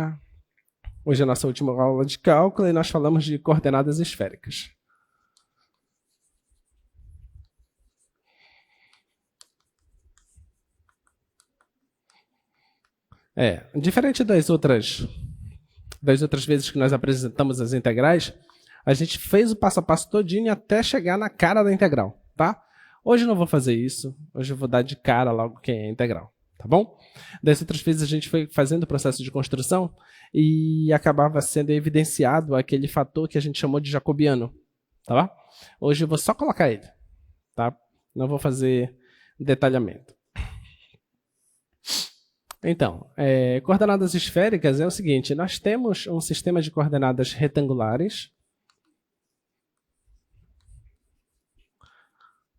dia! Hoje é a nossa última aula de cálculo e nós falamos de coordenadas esféricas. Diferente das outras vezes que nós apresentamos as integrais, a gente fez o passo a passo todinho até chegar na cara da integral, tá? Hoje eu não vou fazer isso, hoje eu vou dar de cara logo quem é a integral, tá bom? Das outras vezes a gente foi fazendo o processo de construção e acabava sendo evidenciado aquele fator que a gente chamou de jacobiano, tá bom? Hoje eu vou só colocar ele, tá? Não vou fazer detalhamento. Então, coordenadas esféricas é o seguinte, nós temos um sistema de coordenadas retangulares,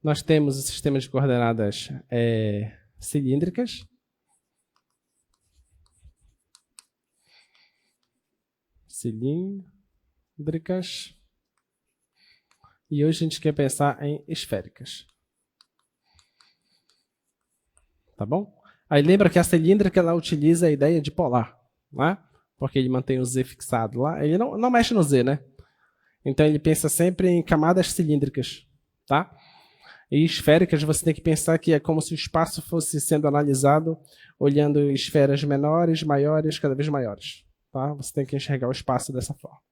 nós temos o sistema de coordenadas cilíndricas, e hoje a gente quer pensar em esféricas. Tá bom? Aí lembra que a cilíndrica ela utiliza a ideia de polar, né? Porque ele mantém o Z fixado lá, ele não mexe no Z, né? Então ele pensa sempre em camadas cilíndricas, tá? E esféricas você tem que pensar que é como se o espaço fosse sendo analisado olhando esferas menores, maiores, cada vez maiores, tá? Você tem que enxergar o espaço dessa forma.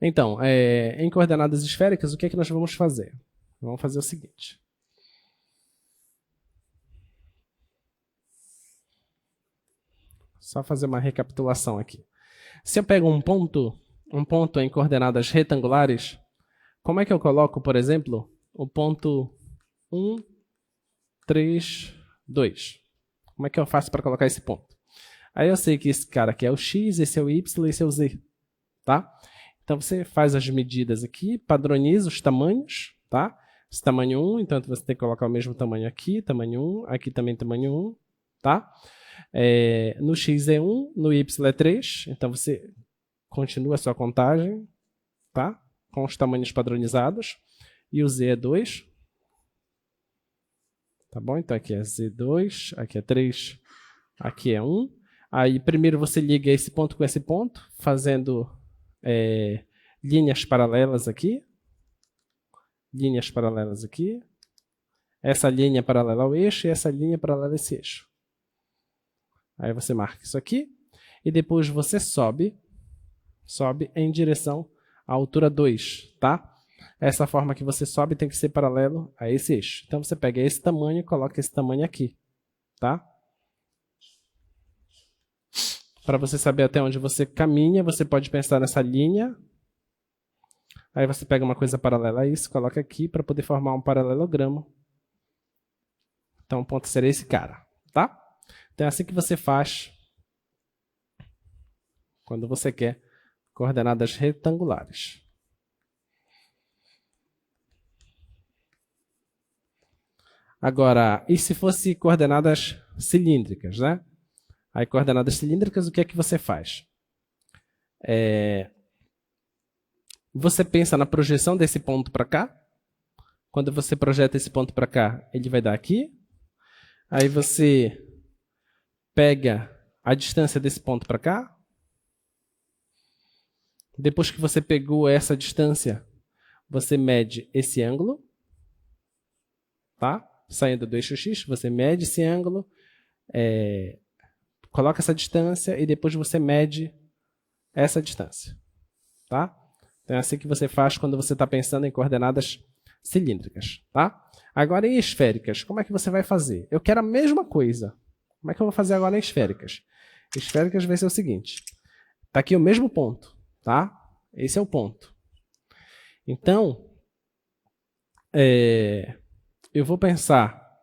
Então, em coordenadas esféricas, o que é que nós vamos fazer? Vamos fazer o seguinte. Só fazer uma recapitulação aqui. Se eu pego um ponto em coordenadas retangulares, como é que eu coloco, por exemplo, o ponto 1, 3, 2? Como é que eu faço para colocar esse ponto? Aí eu sei que esse cara aqui é o x, esse é o y, esse é o z, tá? Então você faz as medidas aqui, padroniza os tamanhos, tá? Esse tamanho 1, então você tem que colocar o mesmo tamanho aqui, tamanho 1, aqui também tamanho 1, tá? No x é 1, no y é 3, então você continua a sua contagem, tá? Com os tamanhos padronizados, e o z é 2, tá bom? Então aqui é z2, aqui é 3, aqui é 1. Aí primeiro você liga esse ponto com esse ponto, fazendo linhas paralelas aqui, essa linha paralela ao eixo e essa linha paralela a esse eixo. Aí você marca isso aqui, e depois você sobe em direção à altura 2, tá? Essa forma que você sobe tem que ser paralelo a esse eixo. Então você pega esse tamanho e coloca esse tamanho aqui, tá? Para você saber até onde você caminha, você pode pensar nessa linha. Aí você pega uma coisa paralela a isso, coloca aqui para poder formar um paralelogramo. Então o ponto seria esse cara, tá? Então é assim que você faz quando você quer coordenadas retangulares. Agora, e se fosse coordenadas cilíndricas, né? Aí coordenadas cilíndricas, o que é que você faz? Você pensa na projeção desse ponto para cá. Quando você projeta esse ponto para cá, ele vai dar aqui. Aí você pega a distância desse ponto para cá. Depois que você pegou essa distância, você mede esse ângulo, tá? Saindo do eixo X, você mede esse ângulo, coloca essa distância e depois você mede essa distância, tá? Então é assim que você faz quando você está pensando em coordenadas cilíndricas, tá? Agora em esféricas, como é que você vai fazer? Eu quero a mesma coisa. Como é que eu vou fazer agora em esféricas? Esféricas vai ser o seguinte. Está aqui o mesmo ponto, tá? Esse é o ponto. Então, eu vou pensar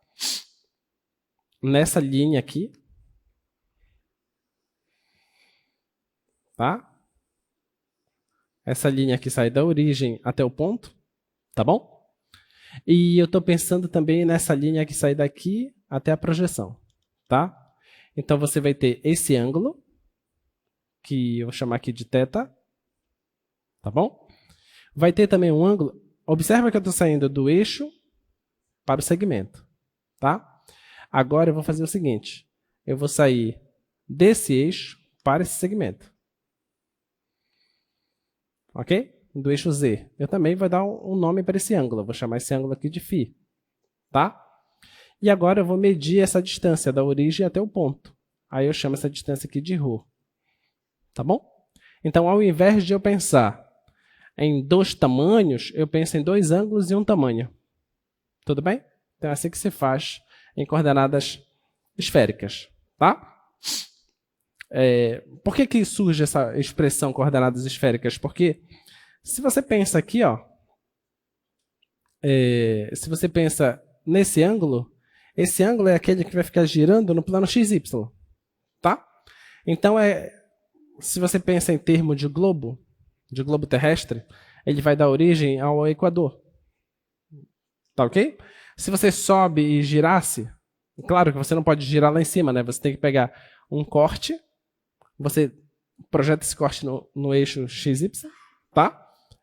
nessa linha aqui, tá? Essa linha aqui sai da origem até o ponto, tá bom? E eu estou pensando também nessa linha que sai daqui até a projeção, tá? Então você vai ter esse ângulo, que eu vou chamar aqui de θ, tá bom? Vai ter também um ângulo, observa que eu estou saindo do eixo para o segmento, tá? Agora eu vou fazer o seguinte, eu vou sair desse eixo para esse segmento. Ok? Do eixo Z. Eu também vou dar um nome para esse ângulo. Eu vou chamar esse ângulo aqui de φ. Tá? E agora eu vou medir essa distância da origem até o ponto. Aí eu chamo essa distância aqui de ρ. Tá bom? Então, ao invés de eu pensar em 2 tamanhos, eu penso em 2 ângulos e um tamanho. Tudo bem? Então, é assim que se faz em coordenadas esféricas. Tá? Por que surge essa expressão coordenadas esféricas? Porque se você pensa aqui, ó, se você pensa nesse ângulo, esse ângulo é aquele que vai ficar girando no plano XY. Tá? Então, se você pensa em termos de globo terrestre, ele vai dar origem ao Equador. Tá ok? Se você sobe e girasse, claro que você não pode girar lá em cima, né? Você tem que pegar um corte, você projeta esse corte no eixo XY, tá?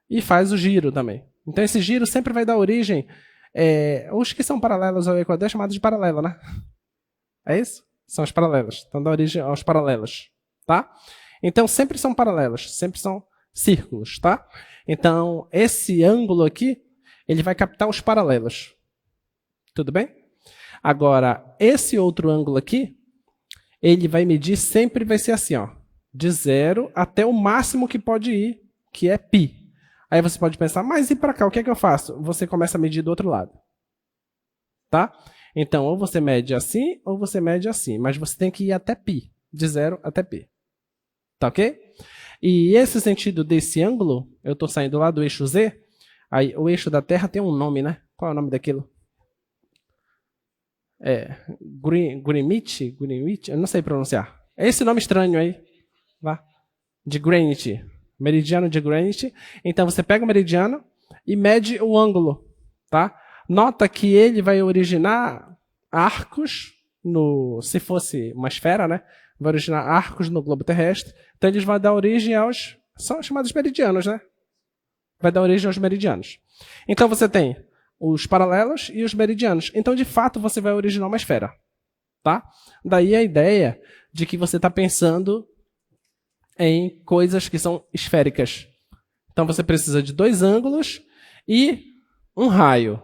E faz o giro também. Então, esse giro sempre vai dar origem... os que são paralelos ao Equador é chamado de paralela, né? É isso? São as paralelas. Então, dá origem aos paralelos, tá? Então, sempre são paralelos, sempre são círculos, tá? Então, esse ângulo aqui, ele vai captar os paralelos. Tudo bem? Agora, esse outro ângulo aqui, ele vai medir, sempre vai ser assim, ó, de 0 até o máximo que pode ir, que é π. Aí você pode pensar, mas e para cá, o que é que eu faço? Você começa a medir do outro lado. Tá? Então, ou você mede assim, ou você mede assim. Mas você tem que ir até π, de 0 até π. Tá ok? E esse sentido desse ângulo, eu estou saindo lá do eixo Z, aí o eixo da Terra tem um nome, né? Qual é o nome daquilo? Greenwich? Eu não sei pronunciar. É esse nome estranho aí. Lá. De Greenwich. Meridiano de Greenwich. Então, você pega o meridiano e mede o ângulo. Tá? Nota que ele vai originar arcos, se fosse uma esfera, né? Vai originar arcos no globo terrestre. Então, eles vão dar origem aos... São chamados meridianos, né? Vai dar origem aos meridianos. Então, você tem os paralelos e os meridianos. Então, de fato, você vai originar uma esfera. Tá? Daí a ideia de que você está pensando em coisas que são esféricas. Então, você precisa de 2 ângulos e um raio.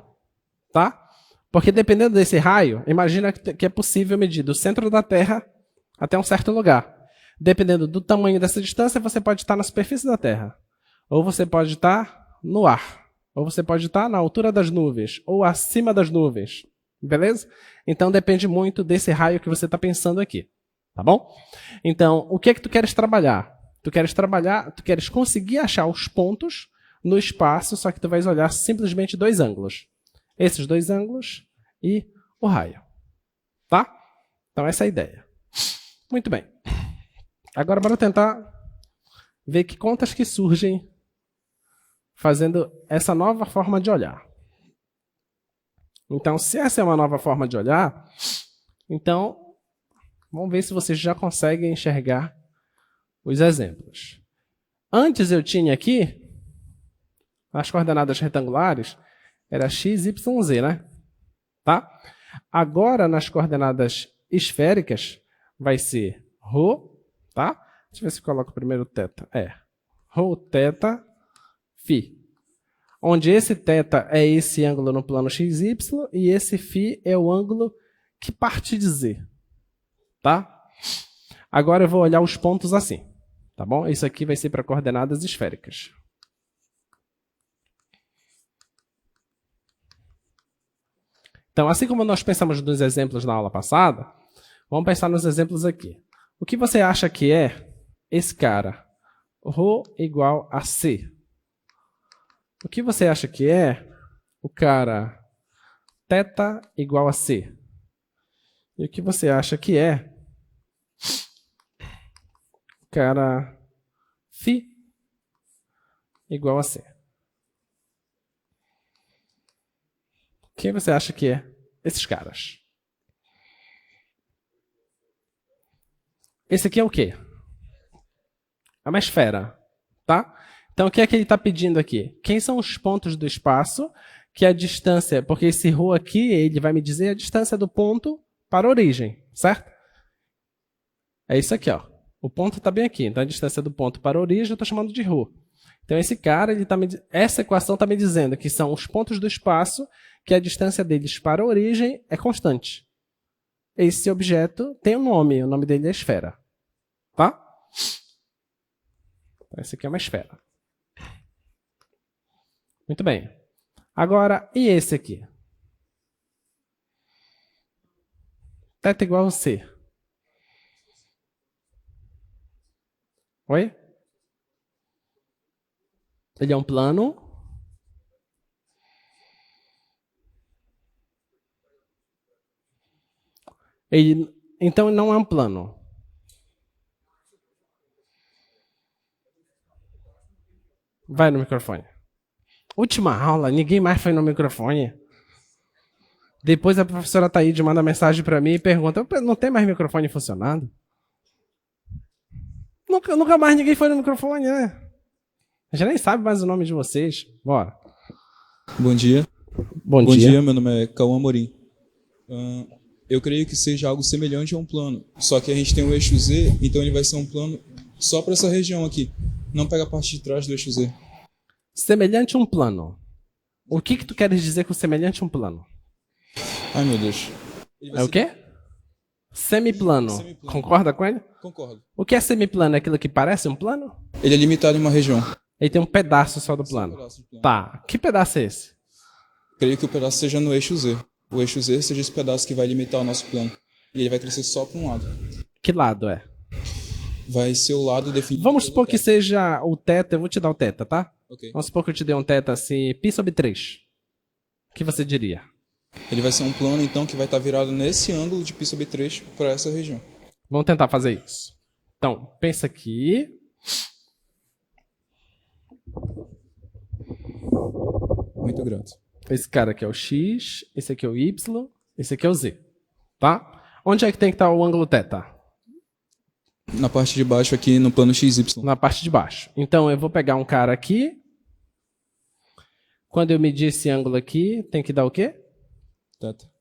Tá? Porque dependendo desse raio, imagina que é possível medir do centro da Terra até um certo lugar. Dependendo do tamanho dessa distância, você pode estar na superfície da Terra. Ou você pode estar no ar. Ou você pode estar na altura das nuvens. Ou acima das nuvens. Beleza? Então, depende muito desse raio que você está pensando aqui. Tá bom? Então, o que é que tu queres trabalhar? Tu queres conseguir achar os pontos no espaço, só que tu vais olhar simplesmente 2 ângulos. Esses 2 ângulos e o raio. Tá? Então, essa é a ideia. Muito bem. Agora, bora tentar ver que contas que surgem fazendo essa nova forma de olhar. Então, se essa é uma nova forma de olhar, então, vamos ver se vocês já conseguem enxergar os exemplos. Antes eu tinha aqui, as coordenadas retangulares, era x, y, z, né? Tá? Agora, nas coordenadas esféricas, vai ser ρ, tá? Deixa eu ver se eu coloco primeiro o θ. Ρ, θ, φ. Onde esse θ é esse ângulo no plano XY e esse φ é o ângulo que parte de Z. Tá? Agora eu vou olhar os pontos assim. Tá bom? Isso aqui vai ser para coordenadas esféricas. Então, assim como nós pensamos nos exemplos na aula passada, vamos pensar nos exemplos aqui. O que você acha que é esse cara? Ρ igual a C. O que você acha que é o cara θ igual a C? E o que você acha que é o cara φ igual a C? Quem você acha que é esses caras? Esse aqui é o quê? É uma esfera, tá? Então, o que é que ele está pedindo aqui? Quem são os pontos do espaço que a distância... Porque esse ρ aqui, ele vai me dizer a distância do ponto para a origem, certo? É isso aqui, ó. O ponto está bem aqui. Então, a distância do ponto para a origem eu estou chamando de ρ. Então, esse cara, essa equação está me dizendo que são os pontos do espaço que a distância deles para a origem é constante. Esse objeto tem um nome, o nome dele é esfera. Tá? Então, essa aqui é uma esfera. Muito bem. Agora, e esse aqui? Θ igual a C. Oi? Ele é um plano. Então, não é um plano. Vai no microfone. Última aula, ninguém mais foi no microfone. Depois a professora Taíde manda mensagem para mim e pergunta, não tem mais microfone funcionando? Nunca mais ninguém foi no microfone, né? A gente nem sabe mais o nome de vocês. Bora. Bom dia. Bom dia. Meu nome é Cauã Amorim. Eu creio que seja algo semelhante a um plano, só que a gente tem o eixo Z, então ele vai ser um plano só para essa região aqui. Não pega a parte de trás do eixo Z. Semelhante a um plano. O que tu queres dizer com semelhante a um plano? Ai, meu Deus. É o quê? Semiplano. Semiplano. Concorda com ele? Concordo. O que é semiplano? É aquilo que parece um plano? Ele é limitado em uma região. Ele tem um pedaço só do Só um plano. pedaço do plano. Tá. Que pedaço é esse? Creio que o pedaço seja no eixo Z. O eixo Z seja esse pedaço que vai limitar o nosso plano. E ele vai crescer só para um lado. Que lado é? Vai ser o lado definido. Vamos pelo supor que θ. seja o θ. Eu vou te dar o θ, tá? Ok. Vamos supor que eu te dei um θ assim, π/3. O que você diria? Ele vai ser um plano, então, que vai estar virado nesse ângulo de π/3 para essa região. Vamos tentar fazer isso. Então, pensa aqui. Muito grato. Esse cara aqui é o x, esse aqui é o y, esse aqui é o z. Tá? Onde é que tem que estar o ângulo θ? Na parte de baixo aqui no plano XY. Na parte de baixo. Então, eu vou pegar um cara aqui. Quando eu medir esse ângulo aqui, tem que dar o quê? Teta.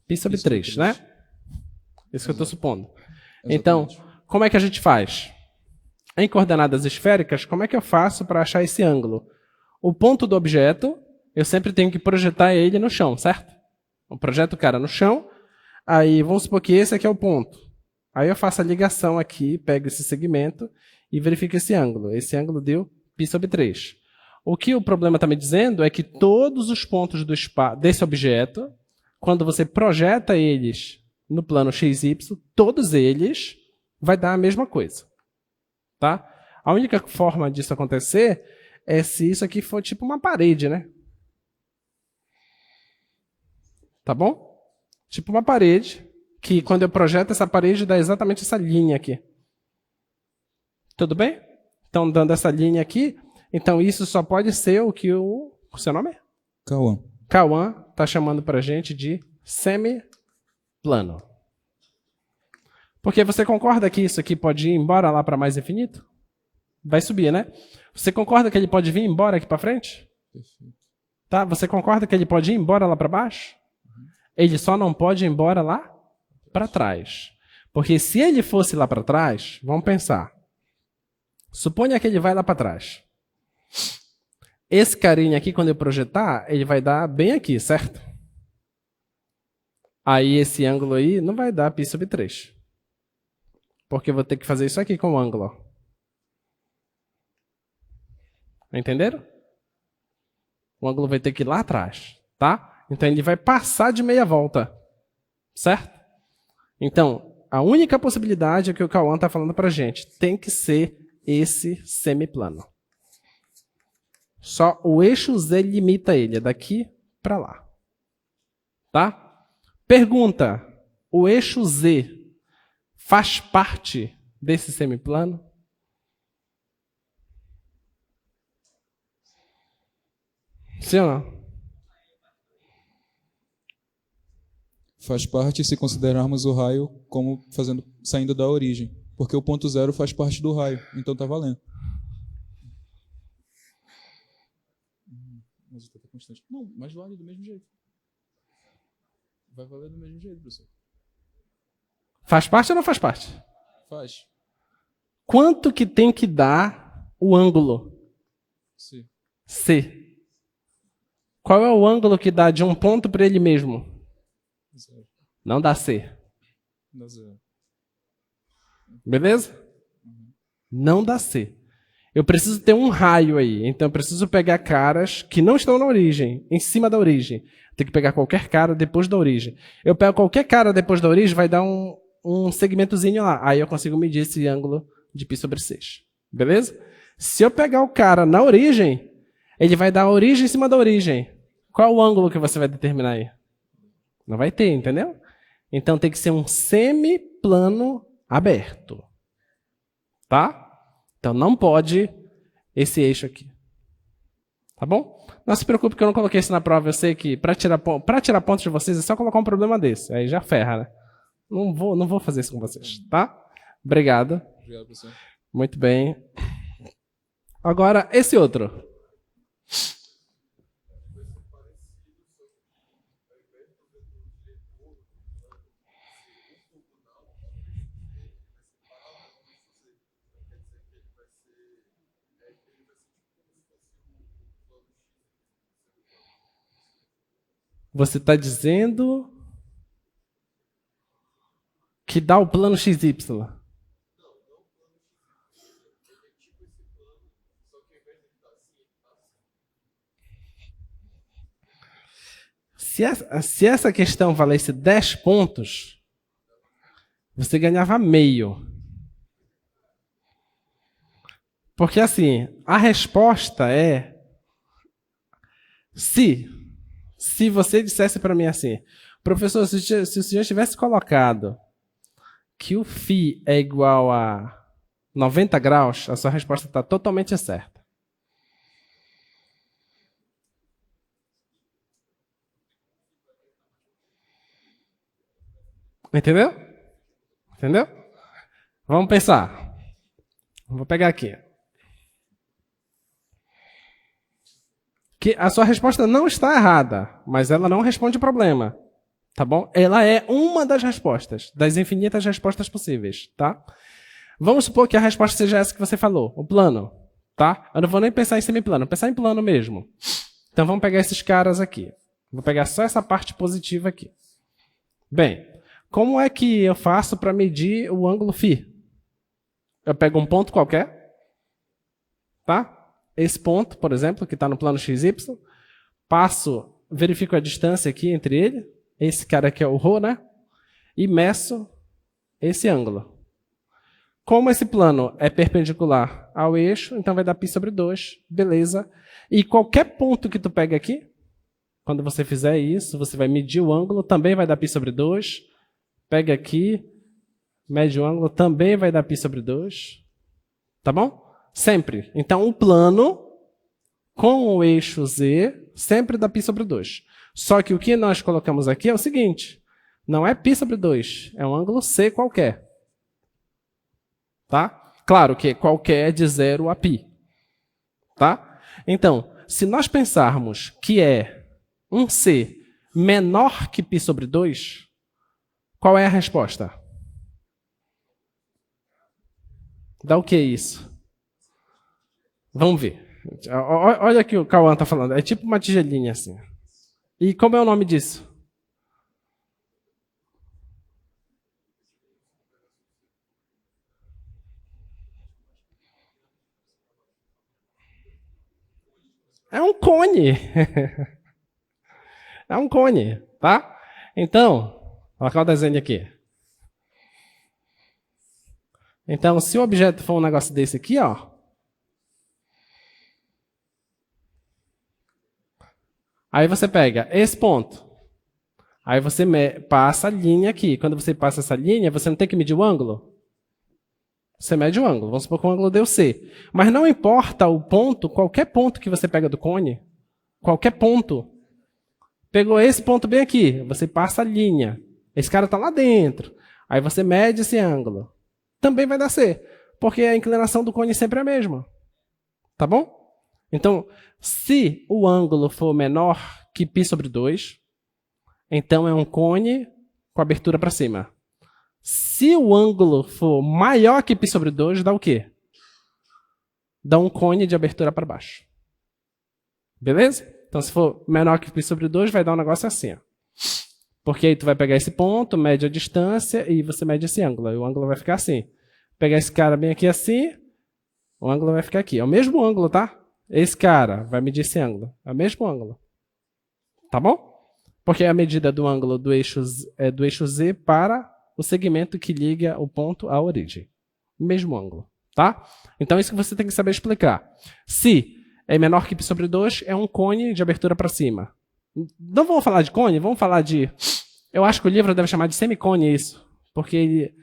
π/3, né? Isso que eu estou supondo. Exatamente. Então, como é que a gente faz? Em coordenadas esféricas, como é que eu faço para achar esse ângulo? O ponto do objeto, eu sempre tenho que projetar ele no chão, certo? Eu projeto o cara no chão, aí vamos supor que esse aqui é o ponto. Aí eu faço a ligação aqui, pego esse segmento e verifico esse ângulo. Esse ângulo deu π/3. O que o problema está me dizendo é que todos os pontos desse objeto, quando você projeta eles no plano XY, todos eles vai dar a mesma coisa. Tá? A única forma disso acontecer é se isso aqui for tipo uma parede, né? Tá bom? Tipo uma parede, que quando eu projeto essa parede dá exatamente essa linha aqui. Tudo bem? Então, dando essa linha aqui, então isso só pode ser o que o seu nome é? Cauã. Cauã está chamando para a gente de semiplano. Porque você concorda que isso aqui pode ir embora lá para mais infinito? Vai subir, né? Você concorda que ele pode vir embora aqui para frente? Perfeito. Tá? Você concorda que ele pode ir embora lá para baixo? Ele só não pode ir embora lá para trás. Porque se ele fosse lá para trás, vamos pensar. Suponha que ele vai lá para trás. Esse carinha aqui, quando eu projetar, ele vai dar bem aqui, certo? Aí esse ângulo aí não vai dar π/3. Porque eu vou ter que fazer isso aqui com o ângulo. Ó. Entenderam? O ângulo vai ter que ir lá atrás, tá? Então ele vai passar de meia volta, certo? Então, a única possibilidade é que o Cauã está falando para a gente. Tem que ser esse semiplano. Só o eixo Z limita ele, é daqui para lá. Tá? Pergunta, o eixo Z faz parte desse semiplano? Sim ou não? Faz parte se considerarmos o raio como saindo da origem. Porque o ponto zero faz parte do raio. Então tá valendo. Mas o θ é constante. Não, mas vale do mesmo jeito. Vai valer do mesmo jeito, professor. Faz parte ou não faz parte? Faz. Quanto que tem que dar o ângulo? Sim. C. Qual é o ângulo que dá de um ponto para ele mesmo? Zero. Não dá C. Dá zero. Beleza? Não dá C. Eu preciso ter um raio aí. Então eu preciso pegar caras que não estão na origem, em cima da origem. Tem que pegar qualquer cara depois da origem. Eu pego qualquer cara depois da origem, vai dar um segmentozinho lá. Aí eu consigo medir esse ângulo de π sobre 6. Beleza? Se eu pegar o cara na origem, ele vai dar a origem em cima da origem. Qual é o ângulo que você vai determinar aí? Não vai ter, entendeu? Então tem que ser um semiplano aberto. Tá? Então não pode esse eixo aqui. Tá bom? Não se preocupe que eu não coloquei isso na prova. Eu sei que para tirar pontos de vocês é só colocar um problema desse. Aí já ferra, né? Não vou fazer isso com vocês, tá? Obrigado. Obrigado, professor. Muito bem. Agora, esse outro. Você está dizendo que dá o plano XY. Se essa questão valesse 10 pontos, você ganhava meio. Porque assim, a resposta é se você dissesse para mim assim, professor, se o senhor tivesse colocado que o φ é igual a 90 graus, a sua resposta está totalmente certa. Entendeu? Entendeu? Vamos pensar. Vou pegar aqui. Que a sua resposta não está errada, mas ela não responde o problema. Tá bom? Ela é uma das respostas, das infinitas respostas possíveis, tá? Vamos supor que a resposta seja essa que você falou, o plano, tá? Eu não vou nem pensar em semiplano, vou pensar em plano mesmo. Então vamos pegar esses caras aqui. Vou pegar só essa parte positiva aqui. Bem, como é que eu faço para medir o ângulo φ? Eu pego um ponto qualquer, tá? Esse ponto, por exemplo, que está no plano XY, verifico a distância aqui entre ele, esse cara aqui é o ρ, né? E meço esse ângulo. Como esse plano é perpendicular ao eixo, então vai dar π sobre 2, beleza. E qualquer ponto que tu pega aqui, quando você fizer isso, você vai medir o ângulo, também vai dar π sobre 2. Pega aqui, mede o ângulo, também vai dar π sobre 2. Tá bom? Sempre. Então, o plano com o eixo Z sempre dá π sobre 2. Só que o que nós colocamos aqui é o seguinte, não é π sobre 2, é um ângulo C qualquer. Tá? Claro que qualquer é de 0 a π. Tá? Então, se nós pensarmos que é um C menor que π sobre 2, qual é a resposta? Dá o que isso? Vamos ver. Olha o que o Cauã está falando. É tipo uma tigelinha assim. E como é o nome disso? É um cone. É um cone, tá? Então, vou colocar o desenho aqui. Então, se o objeto for um negócio desse aqui, ó. Aí você pega esse ponto. Aí você passa a linha aqui. Quando você passa essa linha, você não tem que medir o ângulo? Você mede o ângulo. Vamos supor que o ângulo deu C. Mas não importa o ponto, qualquer ponto que você pega do cone, qualquer ponto. Pegou esse ponto bem aqui, você passa a linha. Esse cara está lá dentro. Aí você mede esse ângulo. Também vai dar C, porque a inclinação do cone sempre é a mesma. Tá bom? Então, se o ângulo for menor que π sobre 2, então é um cone com abertura para cima. Se o ângulo for maior que π sobre 2, dá o quê? Dá um cone de abertura para baixo. Beleza? Então, se for menor que π sobre 2, vai dar um negócio assim, ó. Porque aí tu vai pegar esse ponto, mede a distância e você mede esse ângulo. E o ângulo vai ficar assim. Pegar esse cara bem aqui assim, o ângulo vai ficar aqui. É o mesmo ângulo, tá? Esse cara vai medir esse ângulo. É o mesmo ângulo. Tá bom? Porque é a medida do ângulo do eixo Z para o segmento que liga o ponto à origem. Mesmo ângulo, tá? Então, isso que você tem que saber explicar. Se é menor que π sobre 2, é um cone de abertura para cima. Não vamos falar de cone, vamos falar de... Eu acho que o livro deve chamar de semicone isso, porque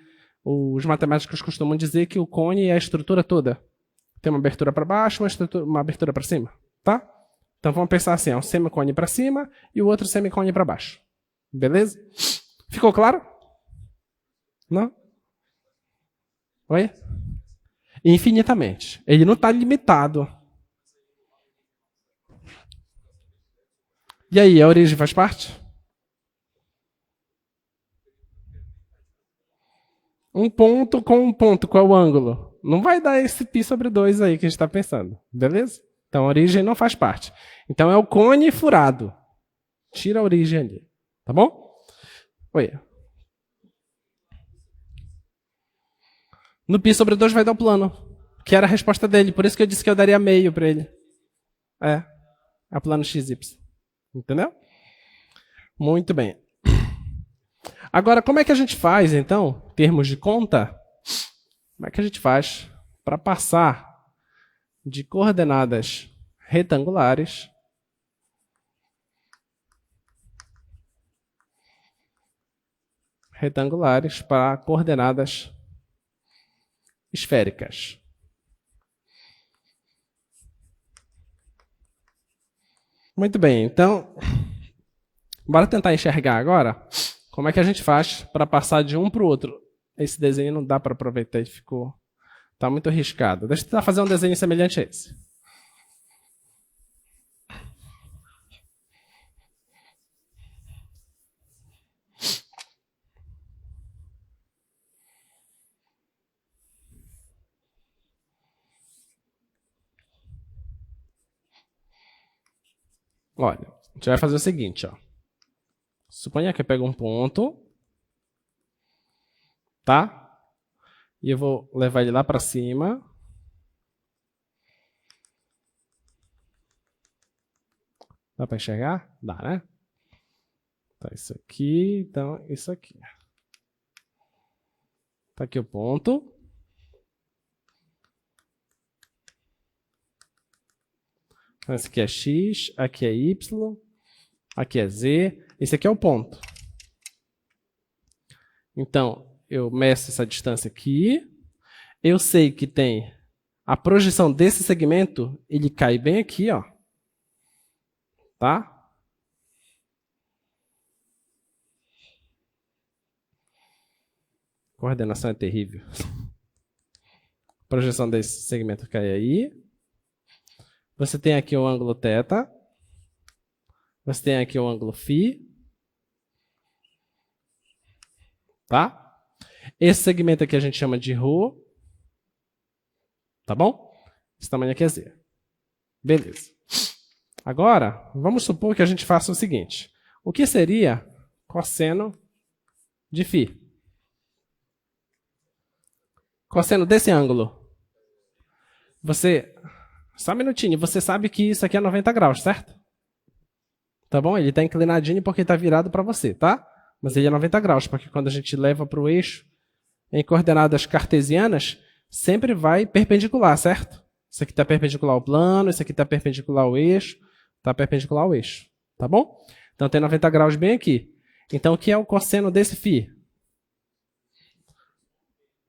os matemáticos costumam dizer que o cone é a estrutura toda. Tem uma abertura para baixo, uma abertura para cima, tá? Então vamos pensar assim, ó, um semicone para cima e o outro semicone para baixo. Beleza? Ficou claro? Não? Oi? Infinitamente. Ele não está limitado. E aí, a origem faz parte? Um ponto com um ponto, qual é o ângulo? Não vai dar esse π sobre 2 aí que a gente está pensando. Beleza? Então a origem não faz parte. Então é o cone furado. Tira a origem ali. Tá bom? Oi. No π sobre 2 vai dar o plano. Que era a resposta dele. Por isso que eu disse que eu daria meio para ele. É. A plano XY. Entendeu? Muito bem. Agora, como é que a gente faz, então, em termos de conta? Como é que a gente faz para passar de coordenadas retangulares para coordenadas esféricas? Muito bem, então, bora tentar enxergar agora como é que a gente faz para passar de um para o outro. Esse desenho não dá para aproveitar, ele ficou... Está muito arriscado. Deixa eu tentar fazer um desenho semelhante a esse. Olha, a gente vai fazer o seguinte, ó. Suponha que eu pego um ponto, tá? E eu vou levar ele lá para cima. Dá para enxergar? Dá, né? Tá, isso aqui, então isso aqui. Tá aqui o ponto. Então, esse aqui é X, aqui é Y, aqui é Z. Esse aqui é o ponto. Então, eu meço essa distância aqui. Eu sei que tem a projeção desse segmento, ele cai bem aqui, ó. Tá? Coordenação é terrível. A projeção desse segmento cai aí. Você tem aqui o ângulo θ. Você tem aqui o ângulo φ. Tá? Esse segmento aqui a gente chama de ρ. Tá bom? Esse tamanho aqui é Z. Beleza. Agora, vamos supor que a gente faça o seguinte. O que seria cosseno de φ? Cosseno desse ângulo. Só um minutinho. Você sabe que isso aqui é 90 graus, certo? Tá bom? Ele está inclinadinho porque está virado para você, tá? Mas ele é 90 graus, porque quando a gente leva para o eixo em coordenadas cartesianas, sempre vai perpendicular, certo? Isso aqui está perpendicular ao plano, isso aqui está perpendicular ao eixo, está perpendicular ao eixo. Tá bom? Então tem 90 graus bem aqui. Então o que é o cosseno desse φ?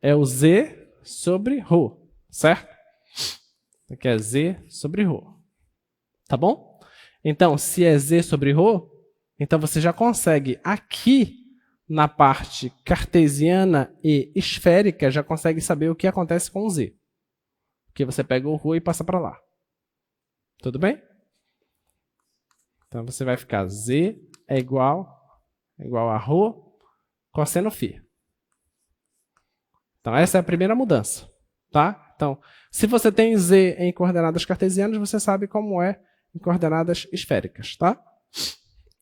É o Z sobre ρ, certo? Aqui é Z sobre ρ. Tá bom? Então, se é Z sobre ρ, então você já consegue aqui na parte cartesiana e esférica, já consegue saber o que acontece com o Z. Porque você pega o ρ e passa para lá. Tudo bem? Então você vai ficar Z é igual a ρ cosseno φ. Então, essa é a primeira mudança. Tá? Então, se você tem z em coordenadas cartesianas, você sabe como é em coordenadas esféricas. Tá?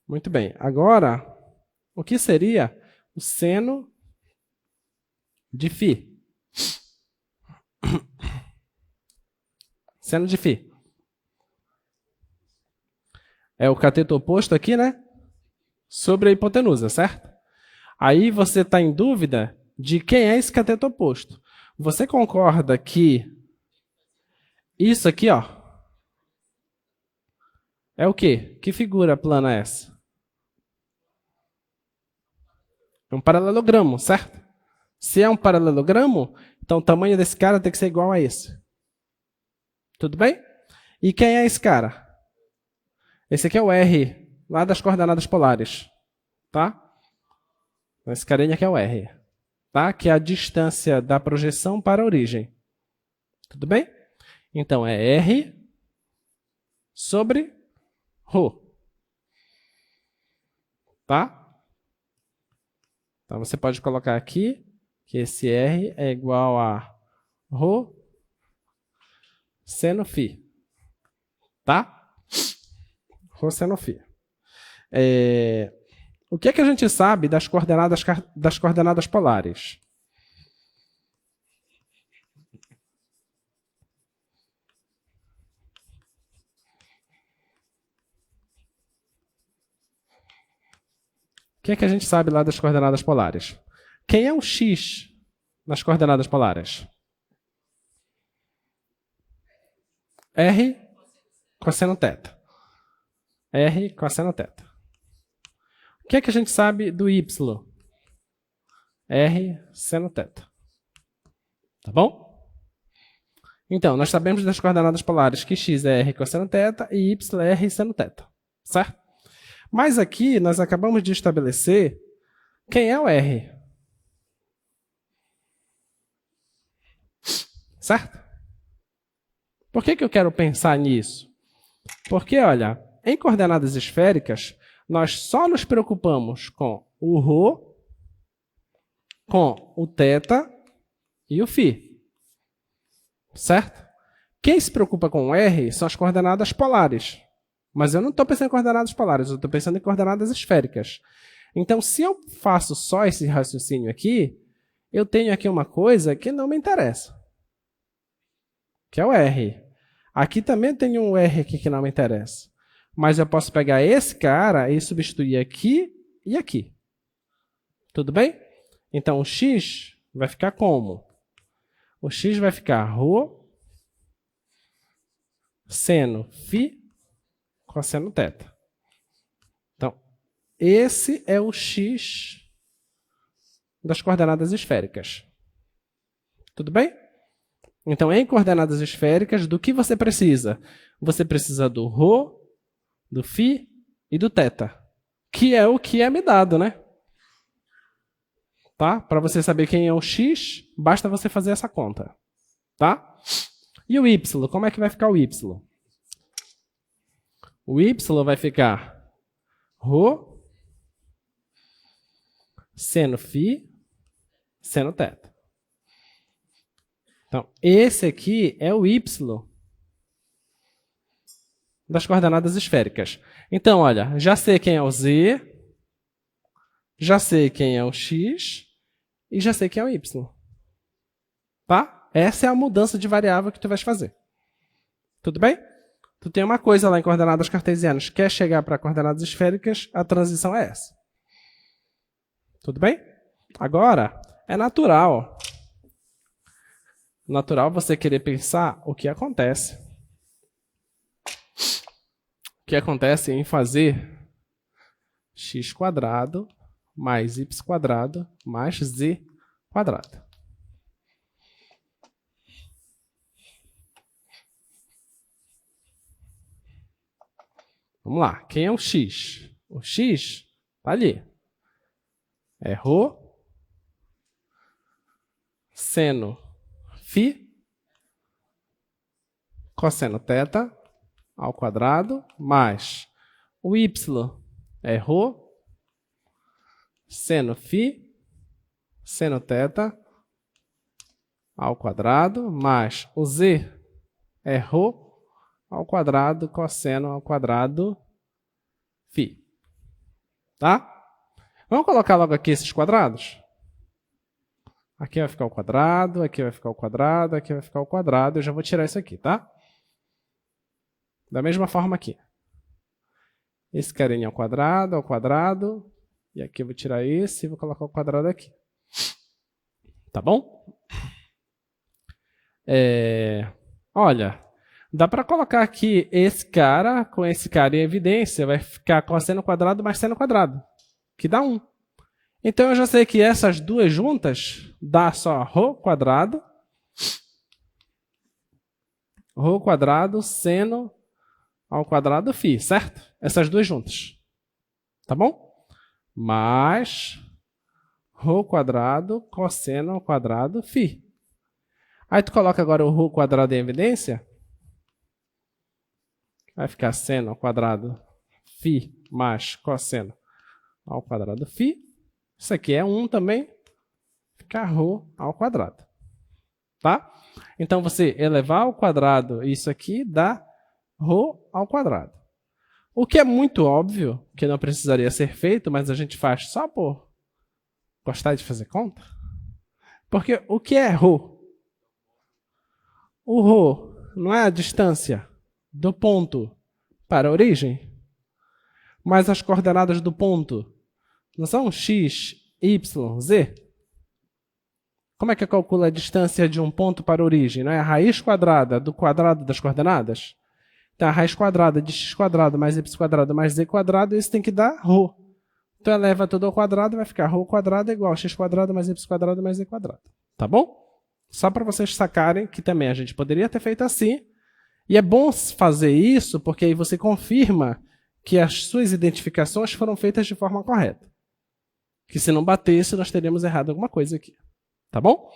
Muito bem. Agora, o que seria o seno de φ? Seno de φ. É o cateto oposto aqui, né? Sobre a hipotenusa, certo? Aí você está em dúvida de quem é esse cateto oposto. Você concorda que isso aqui, ó, é o quê? Que figura plana é essa? É um paralelogramo, certo? Se é um paralelogramo, então o tamanho desse cara tem que ser igual a esse. Tudo bem? E quem é esse cara? Esse aqui é o R, lá das coordenadas polares. Tá? Esse carinha aqui é o R. Tá? Que é a distância da projeção para a origem. Tudo bem? Então, é R sobre ρ. Tá? Então, você pode colocar aqui que esse R é igual a ρ seno φ. Tá? Ρ seno φ. O que é que a gente sabe das coordenadas polares? O que é que a gente sabe lá das coordenadas polares? Quem é o x nas coordenadas polares? R cosseno θ. R cosseno θ. O que é que a gente sabe do y? R seno θ. Tá bom? Então, nós sabemos das coordenadas polares que x é R cosseno θ e y é R seno θ. Certo? Mas aqui nós acabamos de estabelecer quem é o R. Certo? Por que eu quero pensar nisso? Porque, olha, em coordenadas esféricas, nós só nos preocupamos com o ρ, com o θ e o φ. Certo? Quem se preocupa com o R são as coordenadas polares. Mas eu não estou pensando em coordenadas polares, eu estou pensando em coordenadas esféricas. Então, se eu faço só esse raciocínio aqui, eu tenho aqui uma coisa que não me interessa, que é o R. Aqui também tem um R aqui que não me interessa. Mas eu posso pegar esse cara e substituir aqui e aqui. Tudo bem? Então, o x vai ficar como? O x vai ficar ρ seno φ cosseno θ. Então, esse é o x das coordenadas esféricas. Tudo bem? Então, em coordenadas esféricas, do que você precisa? Você precisa do ρ, do φ e do θ, que é o que é me dado, né? Tá? Para você saber quem é o x, basta você fazer essa conta. Tá? E o y, como é que vai ficar o y? O y vai ficar ρ seno φ seno θ. Então, esse aqui é o y das coordenadas esféricas. Então, olha, já sei quem é o z, já sei quem é o x e já sei quem é o y. Tá? Essa é a mudança de variável que tu vais fazer. Tudo bem? Tu tem uma coisa lá em coordenadas cartesianas, quer chegar para coordenadas esféricas, a transição é essa. Tudo bem? Agora, é natural você querer pensar o que acontece. O que acontece em fazer x² mais y² mais z². Vamos lá. Quem é o x? O x está ali. É ρ seno φ cosseno θ ao quadrado mais o y é ρ seno φ seno θ ao quadrado, mais o z é ρ ao quadrado cosseno ao quadrado φ. Tá? Vamos colocar logo aqui esses quadrados? Aqui vai ficar o quadrado, aqui vai ficar o quadrado, aqui vai ficar o quadrado. Eu já vou tirar isso aqui, tá? Da mesma forma aqui. Esse carinha ao quadrado. E aqui eu vou tirar esse e vou colocar o quadrado aqui. Tá bom? Olha, dá para colocar aqui esse cara com esse cara em evidência. Vai ficar cosseno quadrado mais seno quadrado, que dá 1. Então eu já sei que essas duas juntas dá só ρ quadrado seno ao quadrado φ, certo? Essas duas juntas. Tá bom? Mais ρ quadrado cosseno ao quadrado φ. Aí tu coloca agora o ρ quadrado em evidência. Vai ficar seno ao quadrado φ mais cosseno ao quadrado φ. Isso aqui é 1 também. Fica ρ ao quadrado. Tá? Então, você elevar ao quadrado isso aqui dá ρ ao quadrado. O que é muito óbvio, que não precisaria ser feito, mas a gente faz só por gostar de fazer conta. Porque o que é ρ? O ρ não é a distância do ponto para a origem? Mas as coordenadas do ponto não são x, y, z? Como é que eu calculo a distância de um ponto para a origem? Não é a raiz quadrada do quadrado das coordenadas? Então, a raiz quadrada de x quadrado mais y quadrado mais z quadrado, isso tem que dar ρ. Então, eleva tudo ao quadrado, vai ficar ρ quadrado é igual a x quadrado mais y quadrado mais z quadrado. Tá bom? Só para vocês sacarem que também a gente poderia ter feito assim. E é bom fazer isso, porque aí você confirma que as suas identificações foram feitas de forma correta. Que se não batesse, nós teríamos errado alguma coisa aqui. Tá bom?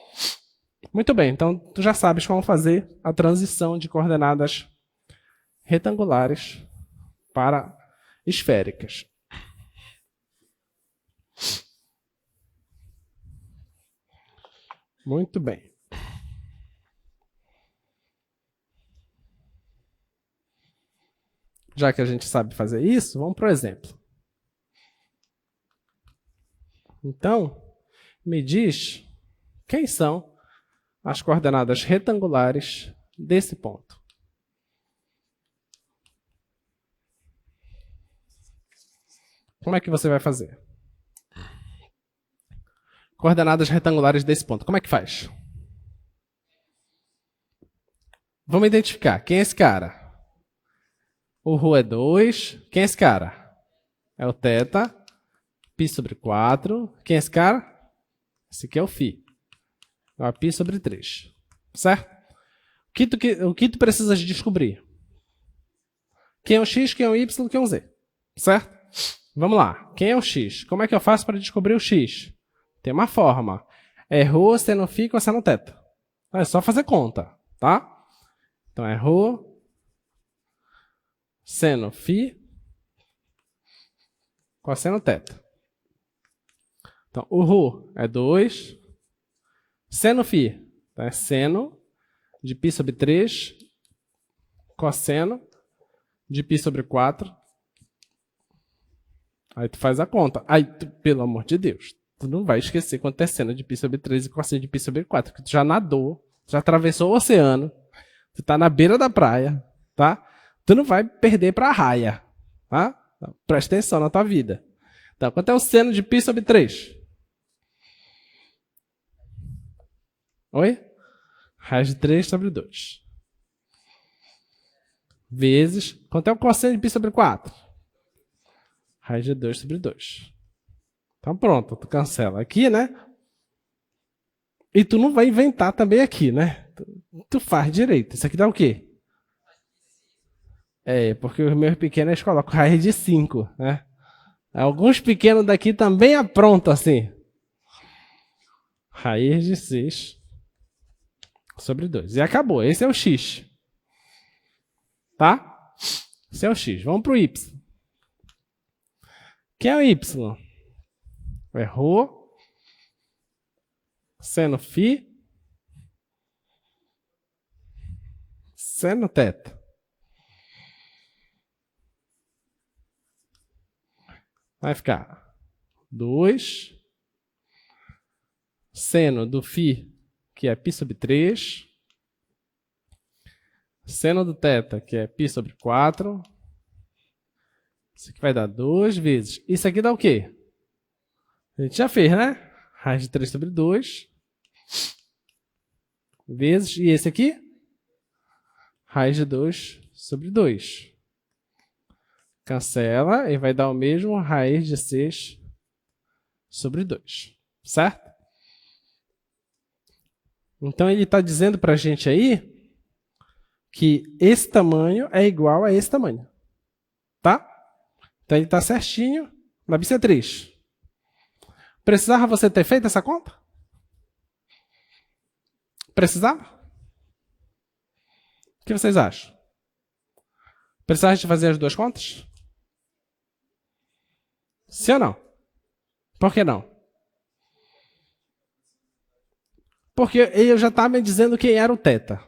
Muito bem, então tu já sabes como fazer a transição de coordenadas retangulares para esféricas. Muito bem. Já que a gente sabe fazer isso, vamos para o exemplo. Então, me diz quem são as coordenadas retangulares desse ponto. Como é que você vai fazer? Coordenadas retangulares desse ponto. Como é que faz? Vamos identificar. Quem é esse cara? O ρ é 2. Quem é esse cara? É o θ. Π sobre 4. Quem é esse cara? Esse aqui é o φ. Então, π sobre 3. Certo? O que tu precisas descobrir? Quem é o x, quem é o y, quem é o z. Certo? Vamos lá. Quem é o x? Como é que eu faço para descobrir o x? Tem uma forma. É ρ seno φ cosseno θ. É só fazer conta, tá? Então, é ρ seno φ cosseno θ. Então, o ρ é 2. Seno φ é seno de π sobre 3 cosseno de π sobre 4. Aí tu faz a conta. Aí, pelo amor de Deus, tu não vai esquecer quanto é seno de π sobre 3 e cosseno de π sobre 4, porque tu já nadou, já atravessou o oceano, tu tá na beira da praia, tá? Tu não vai perder para a raia, tá? Então, presta atenção na tua vida. Então, quanto é o seno de π sobre 3? Oi? Raiz de 3 sobre 2. Vezes, quanto é o cosseno de π sobre 4? Raiz de 2 sobre 2. Então pronto, tu cancela aqui, né? E tu não vai inventar também aqui, né? Tu faz direito. Isso aqui dá o quê? Porque os meus pequenos colocam raiz de 5, né? Alguns pequenos daqui também aprontam assim. Raiz de 6 sobre 2. E acabou. Esse é o x. Tá? Esse é o x. Vamos para o y. Quem é o y? É ρ seno φ Seno θ. Vai ficar 2 seno do φ, que é π sobre 3, seno do θ, que é π sobre 4. Isso aqui vai dar 2 vezes. Isso aqui dá o quê? A gente já fez, né? Raiz de 3 sobre 2. Vezes. E esse aqui? Raiz de 2 sobre 2. Cancela e vai dar o mesmo raiz de 6 sobre 2. Certo? Então ele está dizendo para a gente aí que esse tamanho é igual a esse tamanho. Tá? Então ele está certinho na bissetriz. Precisava você ter feito essa conta? Precisava? O que vocês acham? Precisava de fazer as duas contas? Sim ou não? Por que não? Porque ele já está me dizendo quem era o θ.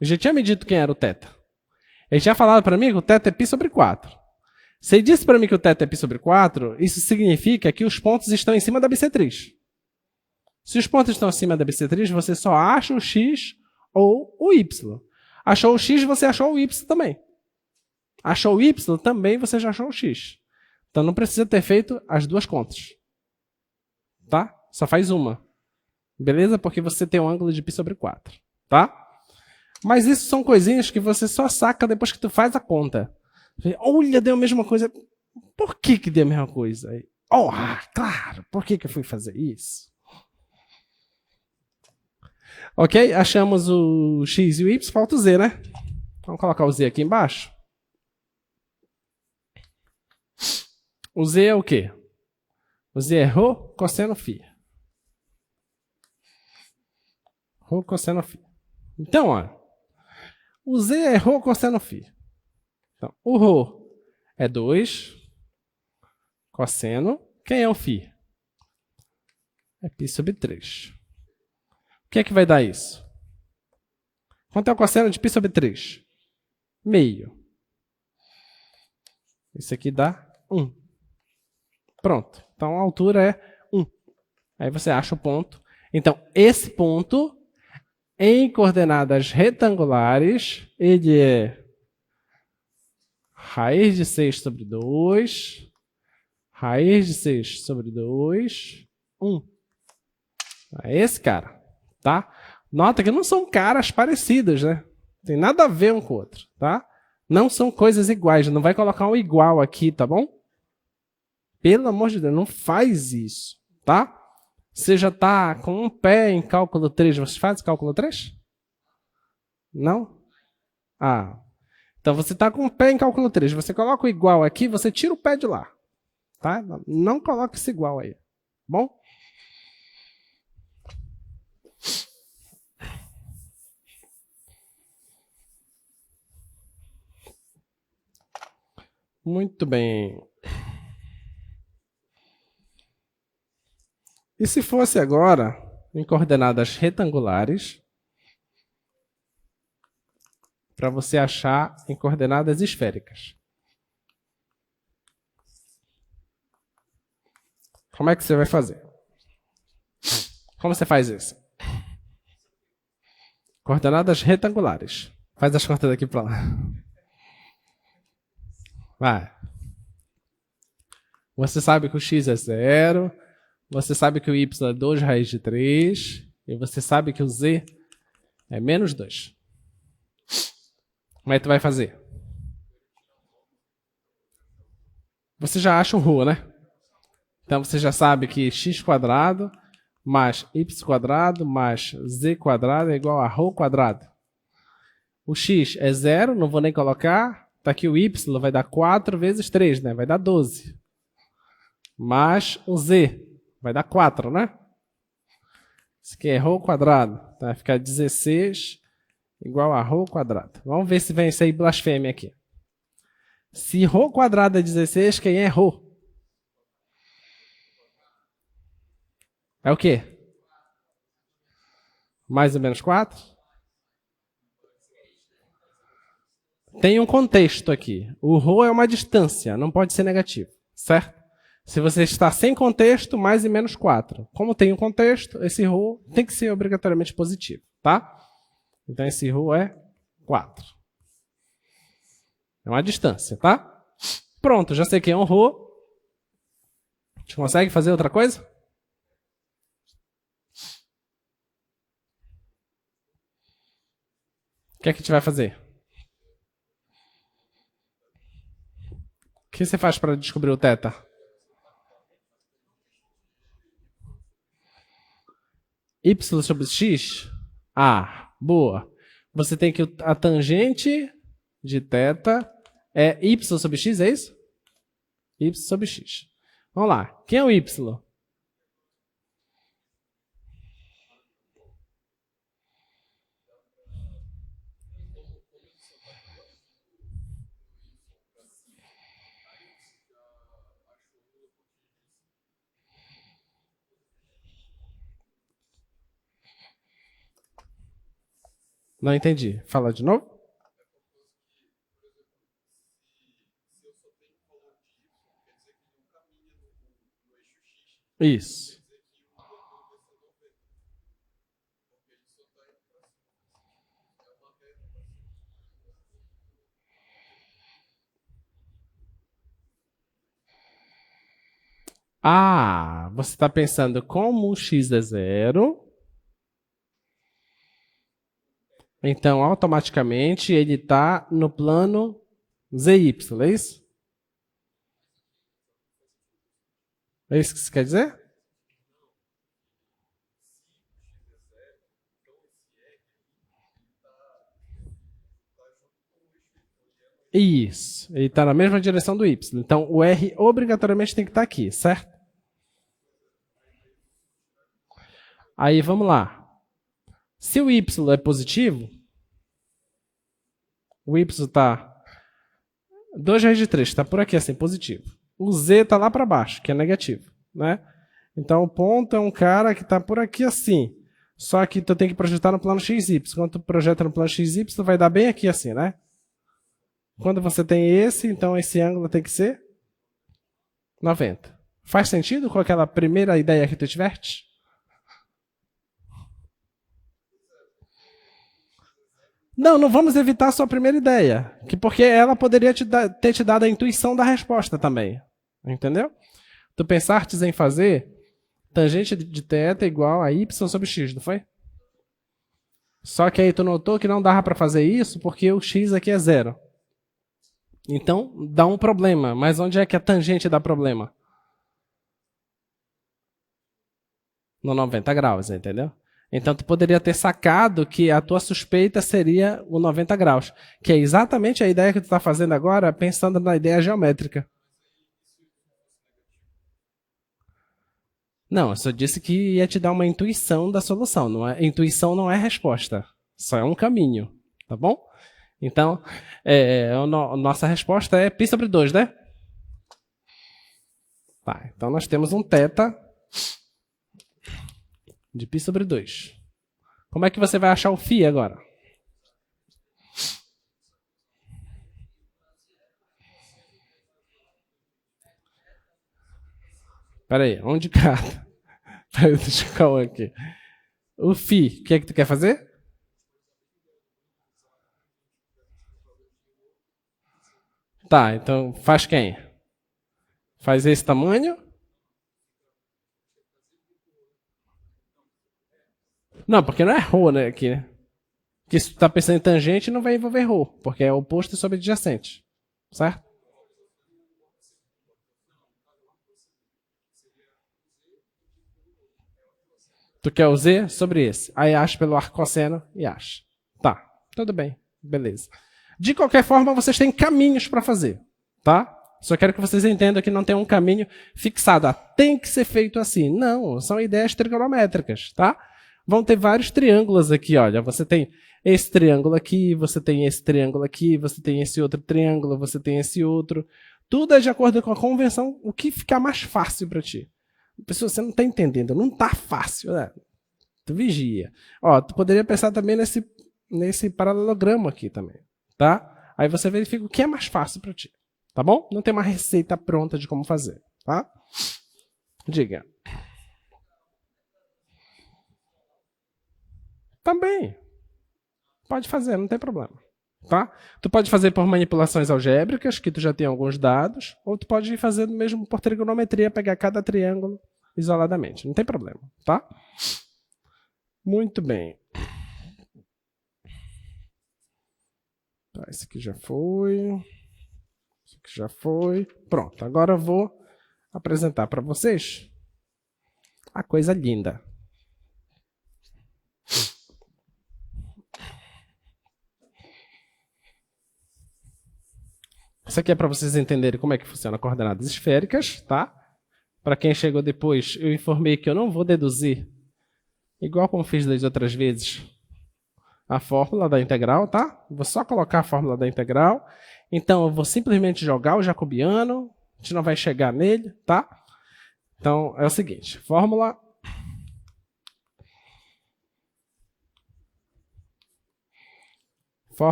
Eu já tinha me dito quem era o θ. Ele tinha falado para mim que o θ é π sobre 4. Se ele disse para mim que o θ é π sobre 4, isso significa que os pontos estão em cima da bissetriz. Se os pontos estão acima da bissetriz, você só acha o x ou o y. Achou o x, você achou o y também. Achou o y, também você já achou o x. Então não precisa ter feito as duas contas. Tá? Só faz uma. Beleza? Porque você tem um ângulo de π sobre 4. Tá? Mas isso são coisinhas que você só saca depois que tu faz a conta. Olha, deu a mesma coisa. Por que deu a mesma coisa? Oh, claro, por que eu fui fazer isso? Ok? Achamos o x e o y, falta o z, né? Vamos colocar o z aqui embaixo. O z é o quê? O z é ρ cosseno φ. Ρ cosseno φ. Então, olha. O z é ρ cosseno φ. Então, o ρ é 2 cosseno. Quem é o φ? É π sobre 3. O que é que vai dar isso? Quanto é o cosseno de π sobre 3? Meio. Isso aqui dá 1. Pronto. Então a altura é 1. Aí você acha o ponto. Então, esse ponto, em coordenadas retangulares, ele é raiz de 6 sobre 2, raiz de 6 sobre 2, 1. É esse cara. Tá? Nota que não são caras parecidas, né? Tem nada a ver um com o outro, tá? Não são coisas iguais, não vai colocar um igual aqui, tá bom? Pelo amor de Deus, não faz isso, tá? Você já tá com um pé em cálculo 3, você faz cálculo 3? Não? Ah, então você tá com um pé em cálculo 3, você coloca o igual aqui, você tira o pé de lá, tá? Não coloca esse igual aí, bom? Muito bem. E se fosse agora em coordenadas retangulares, para você achar em coordenadas esféricas? Como é que você vai fazer? Como você faz isso? Coordenadas retangulares. Faz as contas daqui para lá. Vai. Você sabe que o x é 0, você sabe que o y é 2 raiz de 3, e você sabe que o z é menos 2. Como é que tu vai fazer? Você já acha um ρ, né? Então você já sabe que x² mais y² mais z² é igual a ρ². O x é 0, não vou nem colocar. Tá aqui o y, vai dar 4 vezes 3, né? Vai dar 12. Mais o z, vai dar 4, né? Isso aqui é ρ². Então vai ficar 16 igual a ρ². Vamos ver se vem isso aí blasfêmia aqui. Se ρ² é 16, quem é ρ? É o quê? Mais ou menos 4? Tem um contexto aqui. O ρ é uma distância, não pode ser negativo, certo? Se você está sem contexto, mais e menos 4. Como tem um contexto, esse ρ tem que ser obrigatoriamente positivo, tá? Então esse ρ é 4. É uma distância, tá? Pronto, já sei que é um ρ. A gente consegue fazer outra coisa? O que é que a gente vai fazer? O que você faz para descobrir o θ? Y sobre x? Ah, boa. Você tem que a tangente de θ é y sobre x, é isso? Y sobre x. Vamos lá. Quem é o y? Não entendi. Fala de novo. Isso. Ah, você está pensando como o x é 0, então automaticamente ele está no plano ZY, é isso? É isso que você quer dizer? Isso, ele está na mesma direção do Y. Então o R obrigatoriamente tem que estar aqui, certo? Aí vamos lá. Se o Y é positivo, o Y está 2 vezes de 3, está por aqui assim, positivo. O Z está lá para baixo, que é negativo, né? Então o ponto é um cara que está por aqui assim. Só que tu tem que projetar no plano XY. Quando tu projeta no plano XY, tu vai dar bem aqui assim, né? Quando você tem esse, então esse ângulo tem que ser 90. Faz sentido com aquela primeira ideia que tu tiveste? Não, não vamos evitar a sua primeira ideia, porque ela poderia ter te dado a intuição da resposta também. Entendeu? Tu pensastes em fazer tangente de θ igual a y sobre x, não foi? Só que aí tu notou que não dava para fazer isso porque o x aqui é 0. Então dá um problema, mas onde é que a tangente dá problema? No 90 graus, entendeu? Então tu poderia ter sacado que a tua suspeita seria o 90 graus, que é exatamente a ideia que tu está fazendo agora, pensando na ideia geométrica. Não, eu só disse que ia te dar uma intuição da solução. Não é, intuição não é resposta, só é um caminho, tá bom? Então, nossa resposta é π sobre 2, né? Tá, então nós temos um θ de π sobre 2. Como é que você vai achar o φ agora? Espera aí, onde cada? Peraí, deixa eu calma aqui. O φ, o que é que tu quer fazer? Tá, então faz quem? Faz esse tamanho? Não, porque não é ρ, né, aqui, né? Porque se tu tá pensando em tangente, não vai envolver ρ, porque é oposto sobre adjacente, certo? Tu quer o z sobre esse. Aí acha pelo arcosseno e acha. Tá, tudo bem, beleza. De qualquer forma, vocês têm caminhos para fazer, tá? Só quero que vocês entendam que não tem um caminho fixado. Tem que ser feito assim. Não, são ideias trigonométricas, tá? Vão ter vários triângulos aqui, olha. Você tem esse triângulo aqui, você tem esse triângulo aqui, você tem esse outro triângulo, você tem esse outro. Tudo é de acordo com a convenção, o que ficar mais fácil para ti. Pessoal, você não está entendendo, não está fácil. Né? Tu vigia. Ó, tu poderia pensar também nesse paralelogramo aqui também, tá? Aí você verifica o que é mais fácil para ti, tá bom? Não tem uma receita pronta de como fazer, tá? Diga. Também. Pode fazer, não tem problema. Tá? Tu pode fazer por manipulações algébricas, que tu já tem alguns dados, ou tu pode fazer mesmo por trigonometria, pegar cada triângulo isoladamente. Não tem problema, tá? Muito bem. Tá, esse aqui já foi. Esse aqui já foi. Pronto, agora eu vou apresentar para vocês a coisa linda. Isso aqui é para vocês entenderem como é que funciona coordenadas esféricas, tá? Para quem chegou depois, eu informei que eu não vou deduzir, igual como fiz das outras vezes, a fórmula da integral, tá? Vou só colocar a fórmula da integral. Então, eu vou simplesmente jogar o jacobiano, a gente não vai chegar nele, tá? Então, é o seguinte, fórmula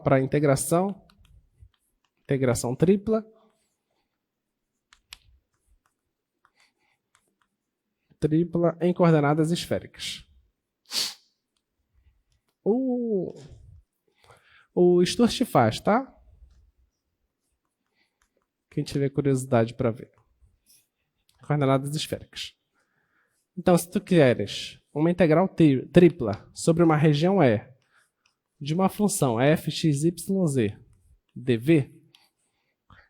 para integração tripla, em coordenadas esféricas. O Sturt faz, tá? Quem tiver curiosidade para ver. Coordenadas esféricas. Então, se tu queres uma integral tripla sobre uma região E de uma função f, x, y, z, dv,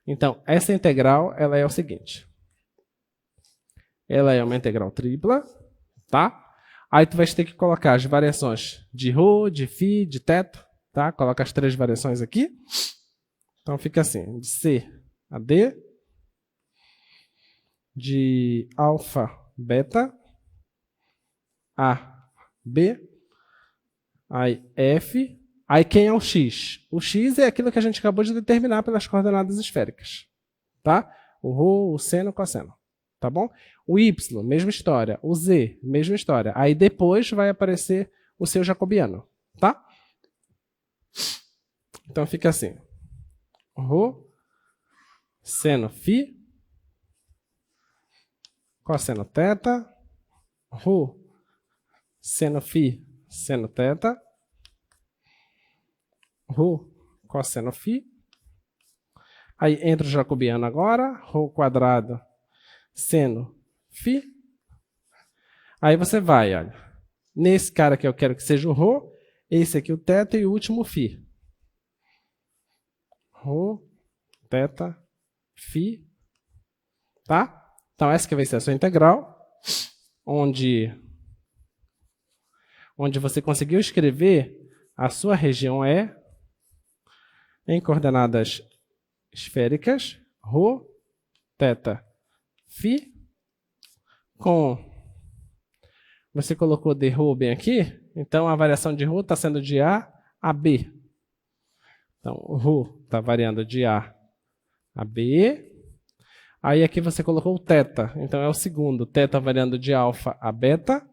então, essa integral ela é o seguinte. Ela é uma integral tripla, tá? Aí tu vai ter que colocar as variações de ρ, de φ, de θ, tá? Coloca as três variações aqui. Então fica assim, de C a D, de alfa, beta, A, B, aí F. Aí quem é o x? O x é aquilo que a gente acabou de determinar pelas coordenadas esféricas. Tá? O ρ, o seno, o cosseno. Tá bom? O y, mesma história. O z, mesma história. Aí depois vai aparecer o seu jacobiano. Tá? Então fica assim. ρ, seno φ, cosseno θ, ρ, seno φ, seno θ, ρ, cosseno φ. Aí entra o jacobiano agora, ρ quadrado, seno φ. Aí você vai, olha. Nesse cara que eu quero que seja o ρ, esse aqui o θ e o último φ. ρ, θ, φ. Tá? Então essa que vai ser a sua integral, onde você conseguiu escrever a sua região E em coordenadas esféricas, ρ, θ, φ, com... Você colocou de ρ bem aqui, então a variação de ρ está sendo de A a B. Então, ρ está variando de A a B. Aí aqui você colocou o θ, então é o segundo. θ variando de alfa a beta.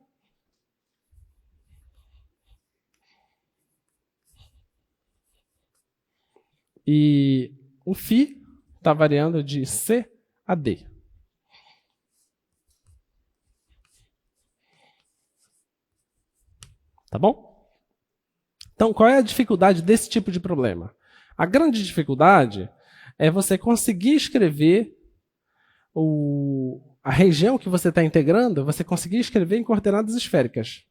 E o φ está variando de C a D. Tá bom? Então, qual é a dificuldade desse tipo de problema? A grande dificuldade é você conseguir escrever a região que você está integrando, você conseguir escrever em coordenadas esféricas.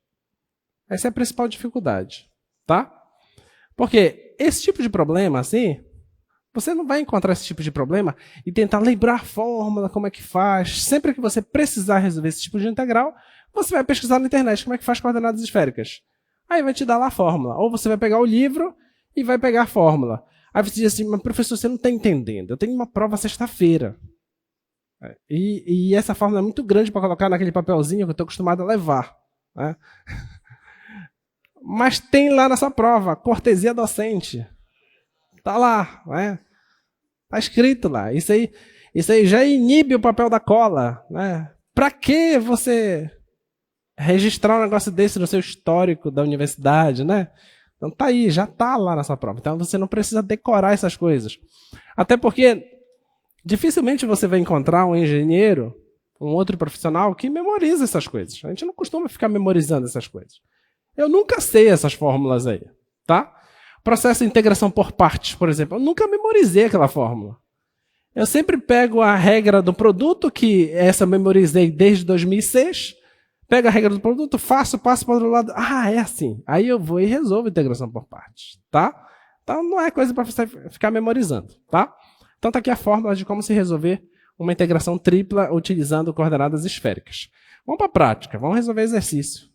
Essa é a principal dificuldade. Tá? Porque esse tipo de problema, assim, você não vai encontrar esse tipo de problema e tentar lembrar a fórmula, como é que faz. Sempre que você precisar resolver esse tipo de integral, você vai pesquisar na internet como é que faz coordenadas esféricas. Aí vai te dar lá a fórmula. Ou você vai pegar o livro e vai pegar a fórmula. Aí você diz assim, mas professor, você não está entendendo. Eu tenho uma prova sexta-feira. E essa fórmula é muito grande para colocar naquele papelzinho que eu estou acostumado a levar. Né? Mas tem lá na sua prova, cortesia docente. Está lá. Né? Está escrito lá. Isso aí já inibe o papel da cola. Né? Para que você registrar um negócio desse no seu histórico da universidade, né? Então tá aí, já tá lá na sua prova. Então você não precisa decorar essas coisas. Até porque dificilmente você vai encontrar um engenheiro, um outro profissional que memoriza essas coisas. A gente não costuma ficar memorizando essas coisas. Eu nunca sei essas fórmulas aí, tá? Processo de integração por partes, por exemplo. Eu nunca memorizei aquela fórmula. Eu sempre pego a regra do produto, que essa eu memorizei desde 2006, pego a regra do produto, passo para o outro lado. Ah, é assim. Aí eu vou e resolvo a integração por partes, tá? Então não é coisa para você ficar memorizando, tá? Então tá aqui a fórmula de como se resolver uma integração tripla utilizando coordenadas esféricas. Vamos para a prática, vamos resolver exercício.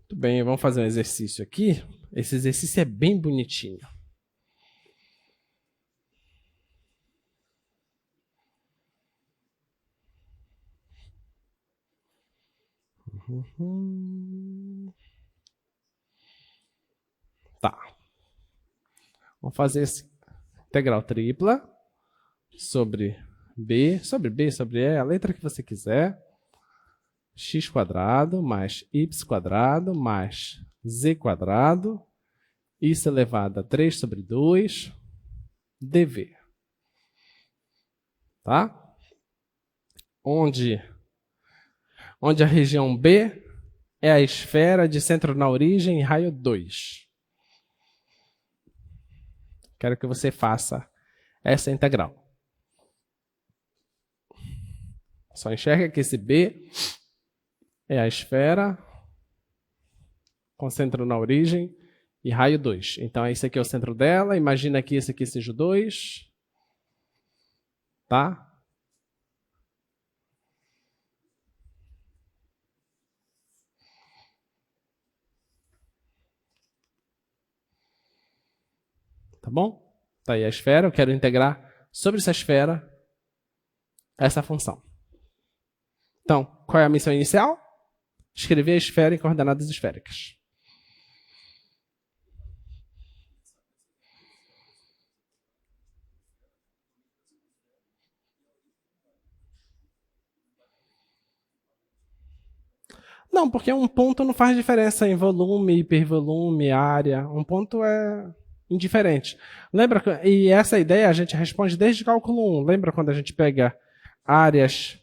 Muito bem, vamos fazer um exercício aqui. Esse exercício é bem bonitinho. Tá. Vamos fazer esse integral tripla sobre B, sobre E, a letra que você quiser. X quadrado mais y quadrado mais z quadrado, isso elevado a 3 sobre 2, dv. Tá? Onde a região B é a esfera de centro na origem e raio 2. Quero que você faça essa integral. Só enxerga que esse B é a esfera com centro na origem e raio 2. Então, esse aqui é o centro dela. Imagina que esse aqui seja o 2. Tá? Tá bom? Tá aí a esfera. Eu quero integrar sobre essa esfera essa função. Então, qual é a missão inicial? Escrever a esfera em coordenadas esféricas. Não, porque um ponto não faz diferença em volume, hipervolume, área. Um ponto é indiferente. Lembra? E essa ideia a gente responde desde cálculo 1. Lembra quando a gente pega áreas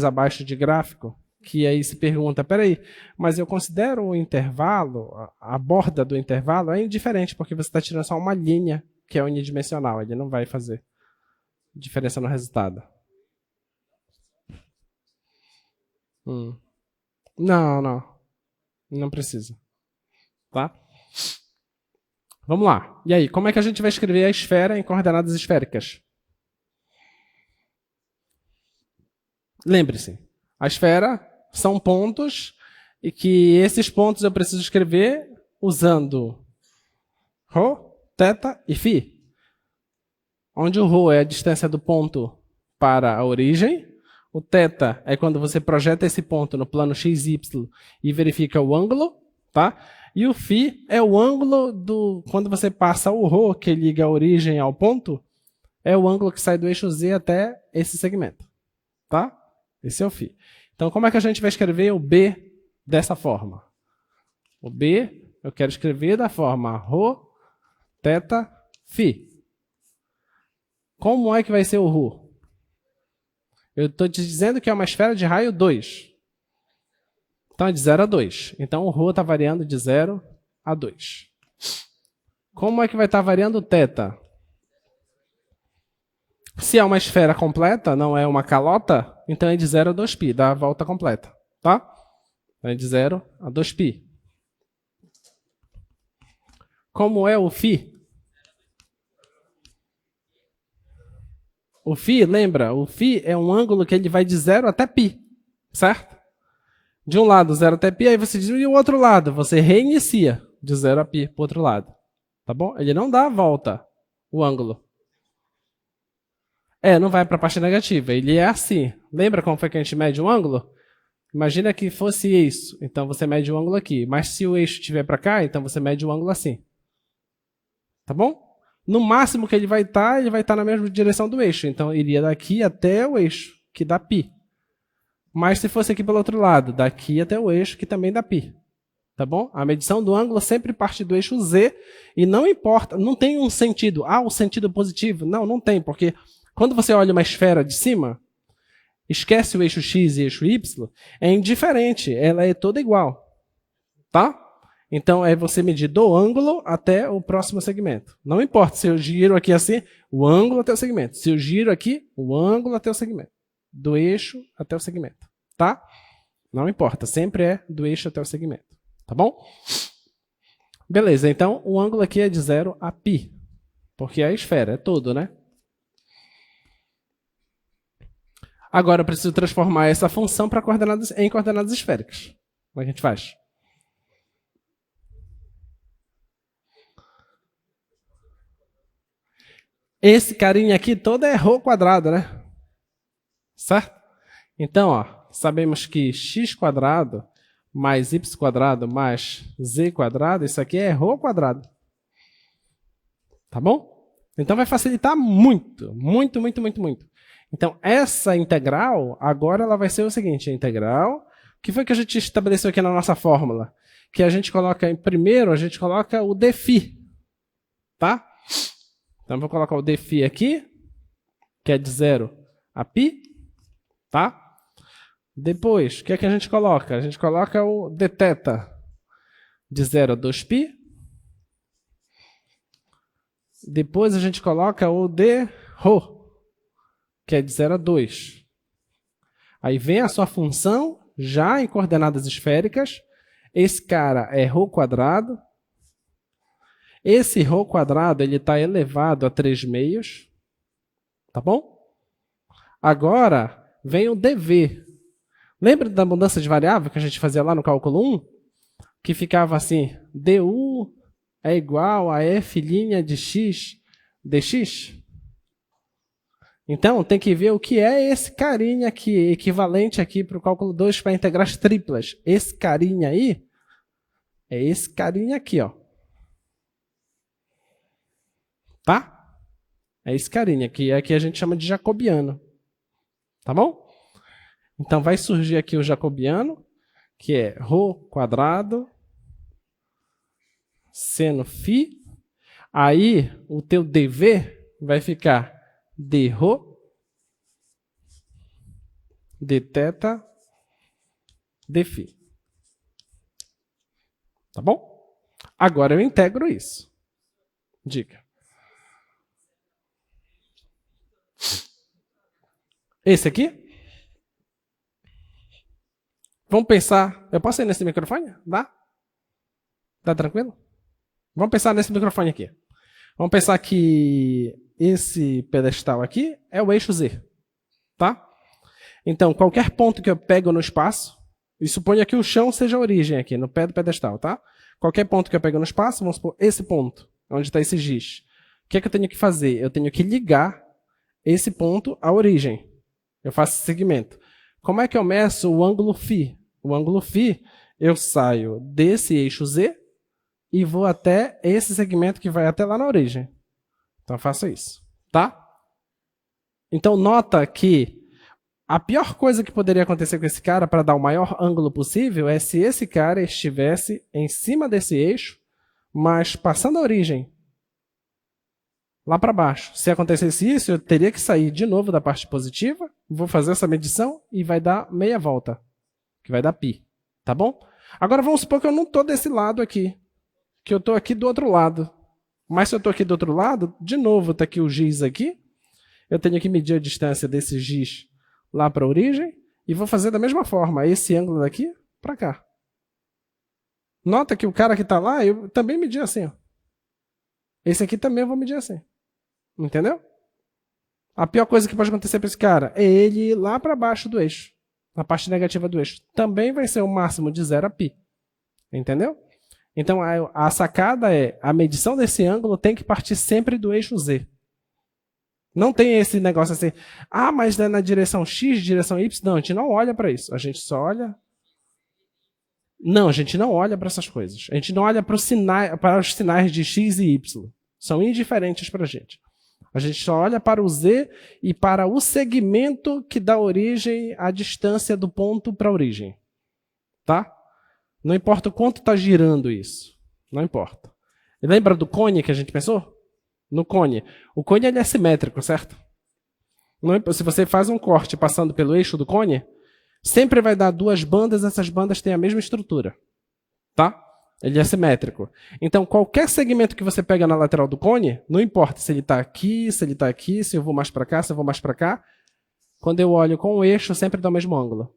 abaixo de gráfico? Que aí se pergunta, peraí, mas eu considero o intervalo, a borda do intervalo é indiferente, porque você está tirando só uma linha que é unidimensional, ele não vai fazer diferença no resultado. Não precisa. Tá? Vamos lá. E aí, como é que a gente vai escrever a esfera em coordenadas esféricas? Lembre-se, a esfera são pontos e que esses pontos eu preciso escrever usando ρ, θ e φ. Onde o ρ é a distância do ponto para a origem, o θ é quando você projeta esse ponto no plano x, y e verifica o ângulo, tá? E o φ é o ângulo quando você passa o ρ, que liga a origem ao ponto, é o ângulo que sai do eixo z até esse segmento, tá? Esse é o φ. Então, como é que a gente vai escrever o B dessa forma? O B eu quero escrever da forma ρ, θ, φ. Como é que vai ser o ρ? Eu estou te dizendo que é uma esfera de raio 2. Então, é de 0 a 2. Então, o ρ está variando de 0 a 2. Como é que vai estar variando o θ? Se é uma esfera completa, não é uma calota, então é de 0 a 2π, dá a volta completa, tá? Então é de 0 a 2π. Como é o φ? O φ, lembra? O φ é um ângulo que ele vai de 0 até π, certo? De um lado, 0 até π, aí você diz, e o outro lado? Você reinicia de 0 a π para o outro lado, tá bom? Ele não dá a volta, o ângulo. Não vai para a parte negativa. Ele é assim. Lembra como foi que a gente mede um ângulo? Imagina que fosse isso. Então você mede o ângulo aqui. Mas se o eixo estiver para cá, então você mede o ângulo assim. Tá bom? No máximo que ele vai estar na mesma direção do eixo. Então iria daqui até o eixo, que dá π. Mas se fosse aqui pelo outro lado, daqui até o eixo, que também dá π. Tá bom? A medição do ângulo sempre parte do eixo Z. E não importa, não tem um sentido. Um sentido positivo. Não tem, porque quando você olha uma esfera de cima, esquece o eixo X e eixo Y, é indiferente, ela é toda igual. Tá? Então, é você medir do ângulo até o próximo segmento. Não importa se eu giro aqui assim, o ângulo até o segmento. Se eu giro aqui, o ângulo até o segmento. Do eixo até o segmento. Tá? Não importa, sempre é do eixo até o segmento. Tá bom? Beleza, então o ângulo aqui é de 0 a π. Porque é a esfera, é todo, né? Agora eu preciso transformar essa função para em coordenadas esféricas. Como é que a gente faz? Esse carinha aqui todo é ρ quadrado, né? Certo? Então, ó, sabemos que x² mais y² mais z², isso aqui é ρ quadrado. Tá bom? Então vai facilitar muito, muito, muito, muito, muito. Então, essa integral, agora ela vai ser o seguinte, a integral, o que foi que a gente estabeleceu aqui na nossa fórmula? Que a gente coloca, primeiro, a gente coloca o dφ, tá? Então, eu vou colocar o dφ aqui, que é de 0 a π, tá? Depois, o que é que a gente coloca? A gente coloca o dθ de 0 a 2π. Depois, a gente coloca o dρ, que é de 0 a 2. Aí vem a sua função, já em coordenadas esféricas. Esse cara é ρ². Esse ρ² ele está elevado a 3/2. Tá bom? Agora, vem o dv. Lembra da mudança de variável que a gente fazia lá no cálculo 1? Que ficava assim, du é igual a f' de x dx? Então, tem que ver o que é esse carinha aqui, equivalente aqui para o cálculo 2 para integrar as triplas. Esse carinha aí é esse carinha aqui, ó. Tá? É esse carinha aqui, aqui a gente chama de jacobiano. Tá bom? Então, vai surgir aqui o jacobiano, que é ρ² seno φ. Aí, o teu dv vai ficar dρ, dθ, dφ. Tá bom? Agora eu integro isso. Dica. Esse aqui? Vamos pensar... Eu posso ir nesse microfone? Dá? Tá tranquilo? Vamos pensar nesse microfone aqui. Vamos pensar que esse pedestal aqui é o eixo Z. Tá? Então, qualquer ponto que eu pego no espaço, e suponha que o chão seja a origem aqui, no pé do pedestal, tá? Qualquer ponto que eu pego no espaço, vamos supor esse ponto, onde está esse giz. O que é que eu tenho que fazer? Eu tenho que ligar esse ponto à origem. Eu faço esse segmento. Como é que eu meço o ângulo φ? O ângulo φ, eu saio desse eixo Z e vou até esse segmento que vai até lá na origem. Então, eu faço isso, tá? Então, nota que a pior coisa que poderia acontecer com esse cara para dar o maior ângulo possível é se esse cara estivesse em cima desse eixo, mas passando a origem lá para baixo. Se acontecesse isso, eu teria que sair de novo da parte positiva, vou fazer essa medição e vai dar meia volta, que vai dar π, tá bom? Agora vamos supor que eu não estou desse lado aqui, que eu estou aqui do outro lado. Mas se eu estou aqui do outro lado, de novo está aqui o giz aqui, eu tenho que medir a distância desse giz lá para a origem e vou fazer da mesma forma, esse ângulo daqui para cá. Nota que o cara que está lá, eu também medi assim. Ó. Esse aqui também eu vou medir assim. Entendeu? A pior coisa que pode acontecer para esse cara é ele ir lá para baixo do eixo, na parte negativa do eixo. Também vai ser o máximo de 0 a π. Entendeu? Então, a sacada é, a medição desse ângulo tem que partir sempre do eixo Z. Não tem esse negócio assim, ah, mas é na direção X, direção Y. Não, a gente não olha para isso. A gente só olha... Não, a gente não olha para essas coisas. A gente não olha para os sinais de X e Y. São indiferentes para a gente. A gente só olha para o Z e para o segmento que dá origem à distância do ponto para a origem. Tá? Não importa o quanto está girando isso. Não importa. E lembra do cone que a gente pensou? No cone. O cone ele é simétrico, certo? Se você faz um corte passando pelo eixo do cone, sempre vai dar duas bandas, essas bandas têm a mesma estrutura. Tá? Ele é simétrico. Então, qualquer segmento que você pega na lateral do cone, não importa se ele está aqui, se ele está aqui, se eu vou mais para cá, se eu vou mais para cá, quando eu olho com o eixo, sempre dá o mesmo ângulo.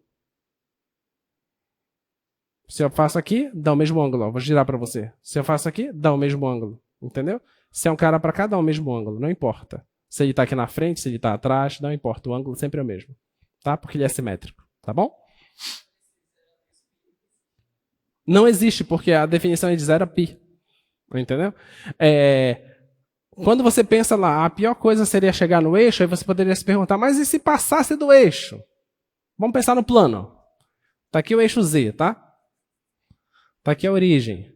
Se eu faço aqui, dá o mesmo ângulo. Ó, vou girar para você. Se eu faço aqui, dá o mesmo ângulo. Entendeu? Se é um cara para cá, dá o mesmo ângulo. Não importa. Se ele está aqui na frente, se ele está atrás, não importa. O ângulo sempre é o mesmo. Tá? Porque ele é simétrico. Tá bom? Não existe, porque a definição é de 0 a π. Entendeu? Quando você pensa lá, a pior coisa seria chegar no eixo, aí você poderia se perguntar, mas e se passasse do eixo? Vamos pensar no plano. Está aqui o eixo Z, tá? Está aqui a origem.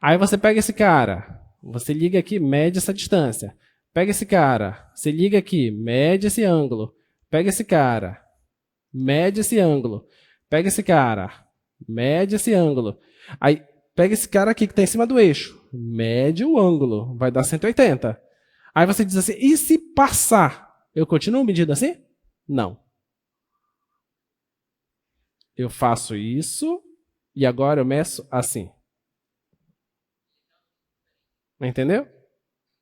Aí você pega esse cara, você liga aqui, mede essa distância. Pega esse cara, você liga aqui, mede esse ângulo. Pega esse cara, mede esse ângulo. Pega esse cara, mede esse ângulo. Aí pega esse cara aqui que está em cima do eixo, mede o ângulo, vai dar 180. Aí você diz assim, e se passar? Eu continuo medindo assim? Não. Eu faço isso e agora eu meço assim. Entendeu?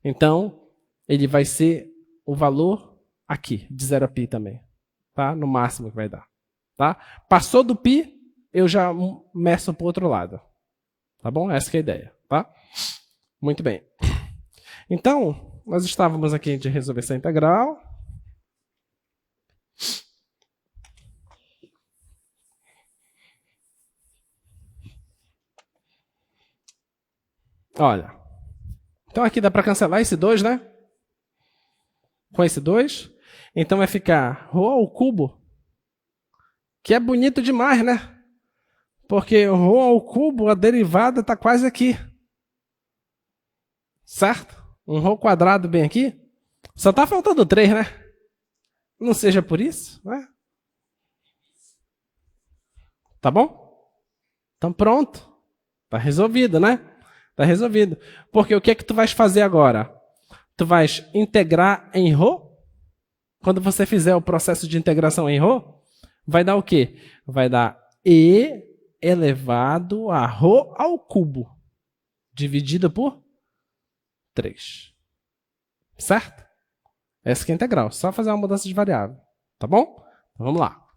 Então, ele vai ser o valor aqui, de 0 a π também. Tá? No máximo que vai dar. Tá? Passou do π, eu já meço para o outro lado. Tá bom? Essa que é a ideia. Tá? Muito bem. Então, nós estávamos aqui de resolver essa integral. Olha. Então aqui dá para cancelar esse 2, né? Com esse 2. Então vai ficar ρ ao cubo, que é bonito demais, né? Porque ρ ao cubo, a derivada está quase aqui. Certo? Um ρ quadrado bem aqui. Só está faltando 3, né? Não seja por isso, né? Tá bom? Então pronto. Tá resolvido, né? Tá resolvido. Porque o que é que tu vais fazer agora? Tu vais integrar em ρ. Quando você fizer o processo de integração em ρ, vai dar o quê? Vai dar e elevado a ρ ao cubo, dividido por 3. Certo? Essa que é a integral. Só fazer uma mudança de variável. Tá bom? Então vamos lá.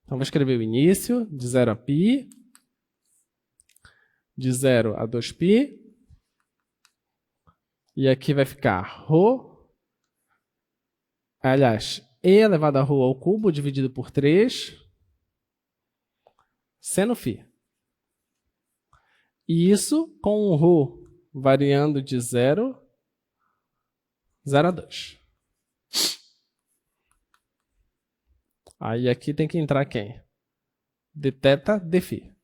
Então vou escrever o início de 0 a π, de 0 a 2π, e aqui vai ficar ρ, aliás, e elevado a ρ ao cubo dividido por 3, seno φ. E isso com o ρ variando de 0 a 2. Aí aqui tem que entrar quem? Dθ, dφ.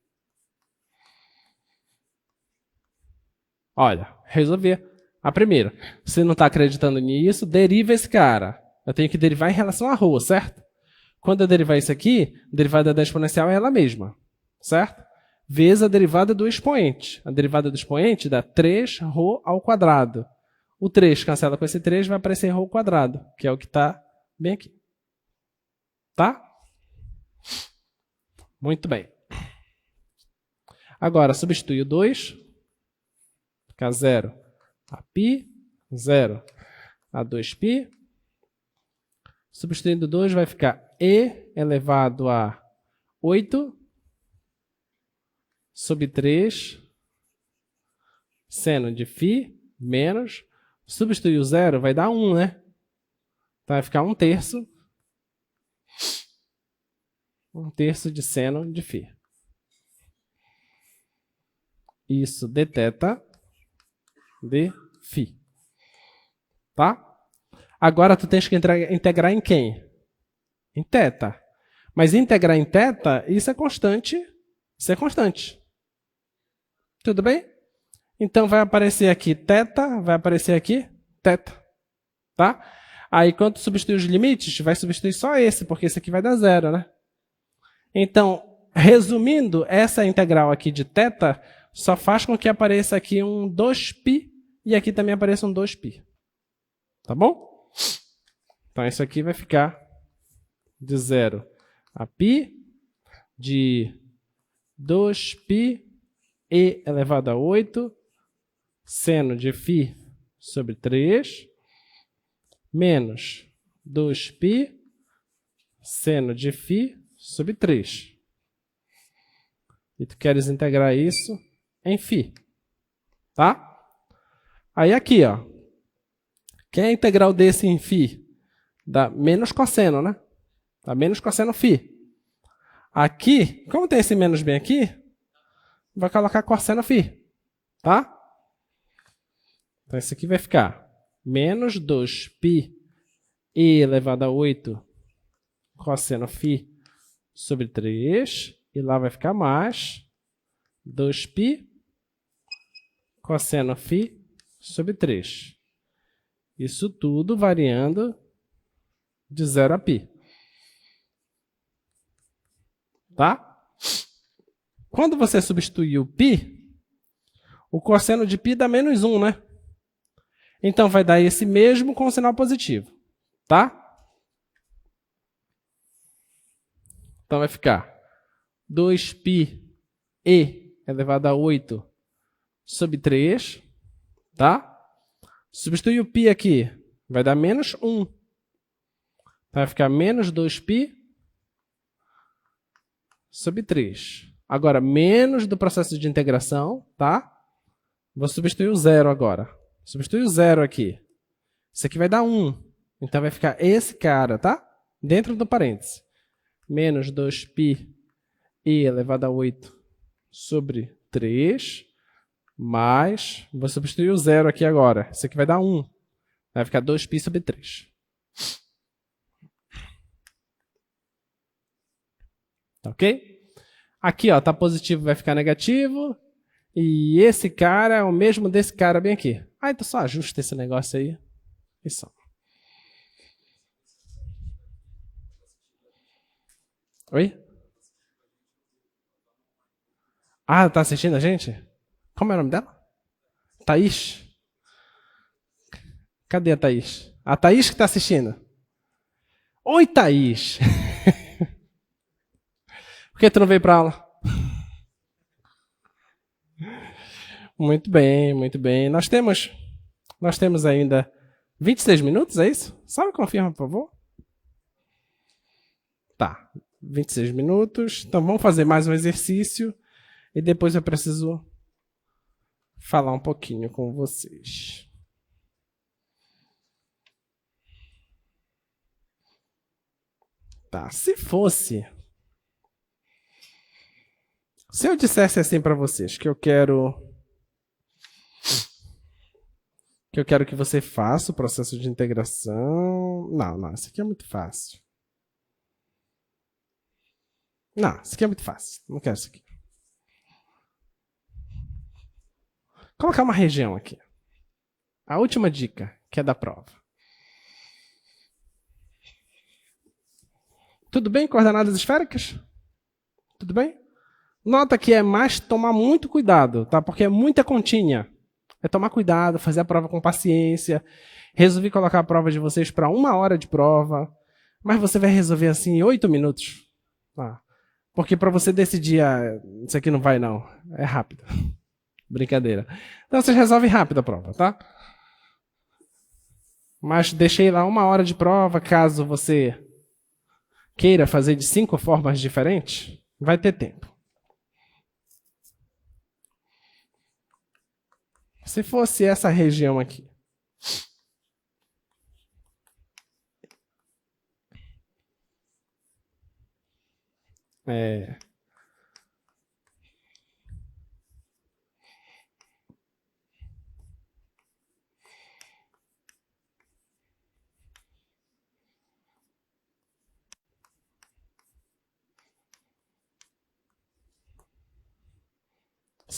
Olha, resolvi. A primeira. Se não está acreditando nisso, deriva esse cara. Eu tenho que derivar em relação a ρ, certo? Quando eu derivar isso aqui, a derivada da exponencial é ela mesma. Certo? Vezes a derivada do expoente. A derivada do expoente dá 3ρ ao quadrado. O 3 cancela com esse 3, vai aparecer ρ ao quadrado, que é o que está bem aqui. Tá? Muito bem. Agora, substitui o 2. Fica 0 a π, 0 a 2π. Substituindo 2 vai ficar e elevado a 8 sobre 3 seno de φ menos. Substituir o 0 vai dar 1, né? Então vai ficar 1/3. 1/3 de seno de φ. Isso dθ de φ. Tá? Agora tu tens que integrar em quem? Em θ. Mas integrar em θ, isso é constante. Isso é constante. Tudo bem? Então vai aparecer aqui θ, vai aparecer aqui θ. Tá? Aí quando tu substituir os limites, vai substituir só esse, porque esse aqui vai dar zero, né? Então, resumindo, essa integral aqui de θ só faz com que apareça aqui um 2π e aqui também apareça um 2π. Tá bom? Então, isso aqui vai ficar de 0 a π de 2π e elevado a 8 seno de φ sobre 3 menos 2π seno de φ sobre 3. E tu queres integrar isso em φ. Tá? Aí aqui, ó. Que é a integral desse em φ? Dá menos cosseno, né? Dá menos cosseno φ. Aqui, como tem esse menos bem aqui, vai colocar cosseno φ. Tá? Então, isso aqui vai ficar menos 2π e elevado a 8 cosseno φ sobre 3. E lá vai ficar mais 2π cosseno φ sobre 3. Isso tudo variando de 0 a π. Tá? Quando você substituir o π, o cosseno de π dá menos 1, né? Então vai dar esse mesmo com sinal positivo. Tá? Então vai ficar 2π e elevado a 8 sobre 3. Tá? Substituir o π aqui, vai dar menos 1. Vai ficar menos 2π sobre 3. Agora, menos do processo de integração, tá? Vou substituir o zero agora. Substituir o zero aqui. Isso aqui vai dar 1. Então, vai ficar esse cara, tá? Dentro do parêntese. Menos 2π e elevado a 8 sobre 3. Mais, vou substituir o zero aqui agora. Isso aqui vai dar 1. Vai ficar 2π sobre 3. Tá ok? Aqui, ó, tá positivo, vai ficar negativo. E esse cara é o mesmo desse cara bem aqui. Ah, então só ajusta esse negócio aí. Isso. Oi? Ah, tá assistindo a gente? Como é o nome dela? Thaís? Cadê a Thaís? A Thaís que tá assistindo. Oi, Thaís! Por que tu não veio para aula? Muito bem, muito bem. Nós temos ainda 26 minutos, é isso? Só me confirma, por favor. Tá, 26 minutos. Então vamos fazer mais um exercício e depois eu preciso falar um pouquinho com vocês. Tá, se eu dissesse assim para vocês que eu quero que você faça o processo de integração. Não, isso aqui é muito fácil. Não, isso aqui é muito fácil. Não quero isso aqui. Colocar uma região aqui. A última dica, que é da prova. Tudo bem? Coordenadas esféricas? Tudo bem? Nota que é mais tomar muito cuidado, tá? Porque é muita continha. É tomar cuidado, fazer a prova com paciência. Resolvi colocar a prova de vocês para 1 hora de prova, mas você vai resolver assim em 8 minutos. Tá? Porque para você decidir, isso aqui não vai não, é rápido. Brincadeira. Então vocês resolvem rápido a prova, tá? Mas deixei lá 1 hora de prova, caso você queira fazer de 5 formas diferentes, vai ter tempo. Se fosse essa região aqui.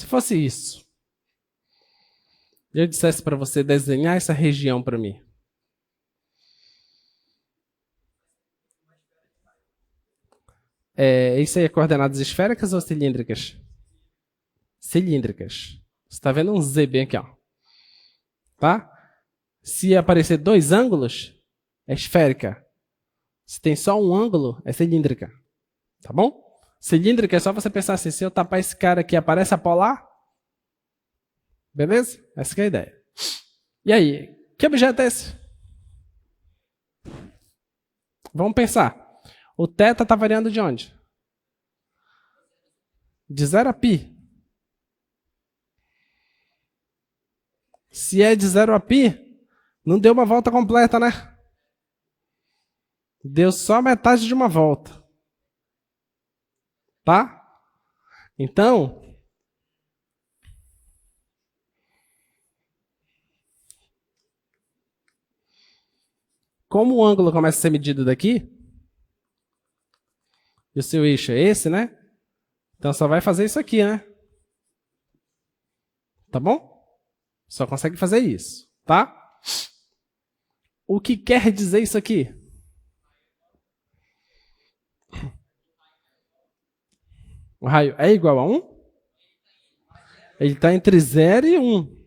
se fosse isso, e eu dissesse para você desenhar essa região para mim. Isso aí é coordenadas esféricas ou cilíndricas? Cilíndricas. Você está vendo um Z bem aqui, ó. Tá? Se aparecer dois ângulos, é esférica. Se tem só um ângulo, é cilíndrica. Tá bom? Cilíndrica é só você pensar assim, se eu tapar esse cara aqui, aparece a polar? Beleza? Essa que é a ideia. E aí, que objeto é esse? Vamos pensar. O θ está variando de onde? De 0 a π. Se é de 0 a π, não deu uma volta completa, né? Deu só metade de uma volta. Tá? Então, como o ângulo começa a ser medido daqui, e o seu eixo é esse, né? Então só vai fazer isso aqui, né? Tá bom? Só consegue fazer isso, tá? O que quer dizer isso aqui? O raio é igual a 1? Ele está entre 0 e 1.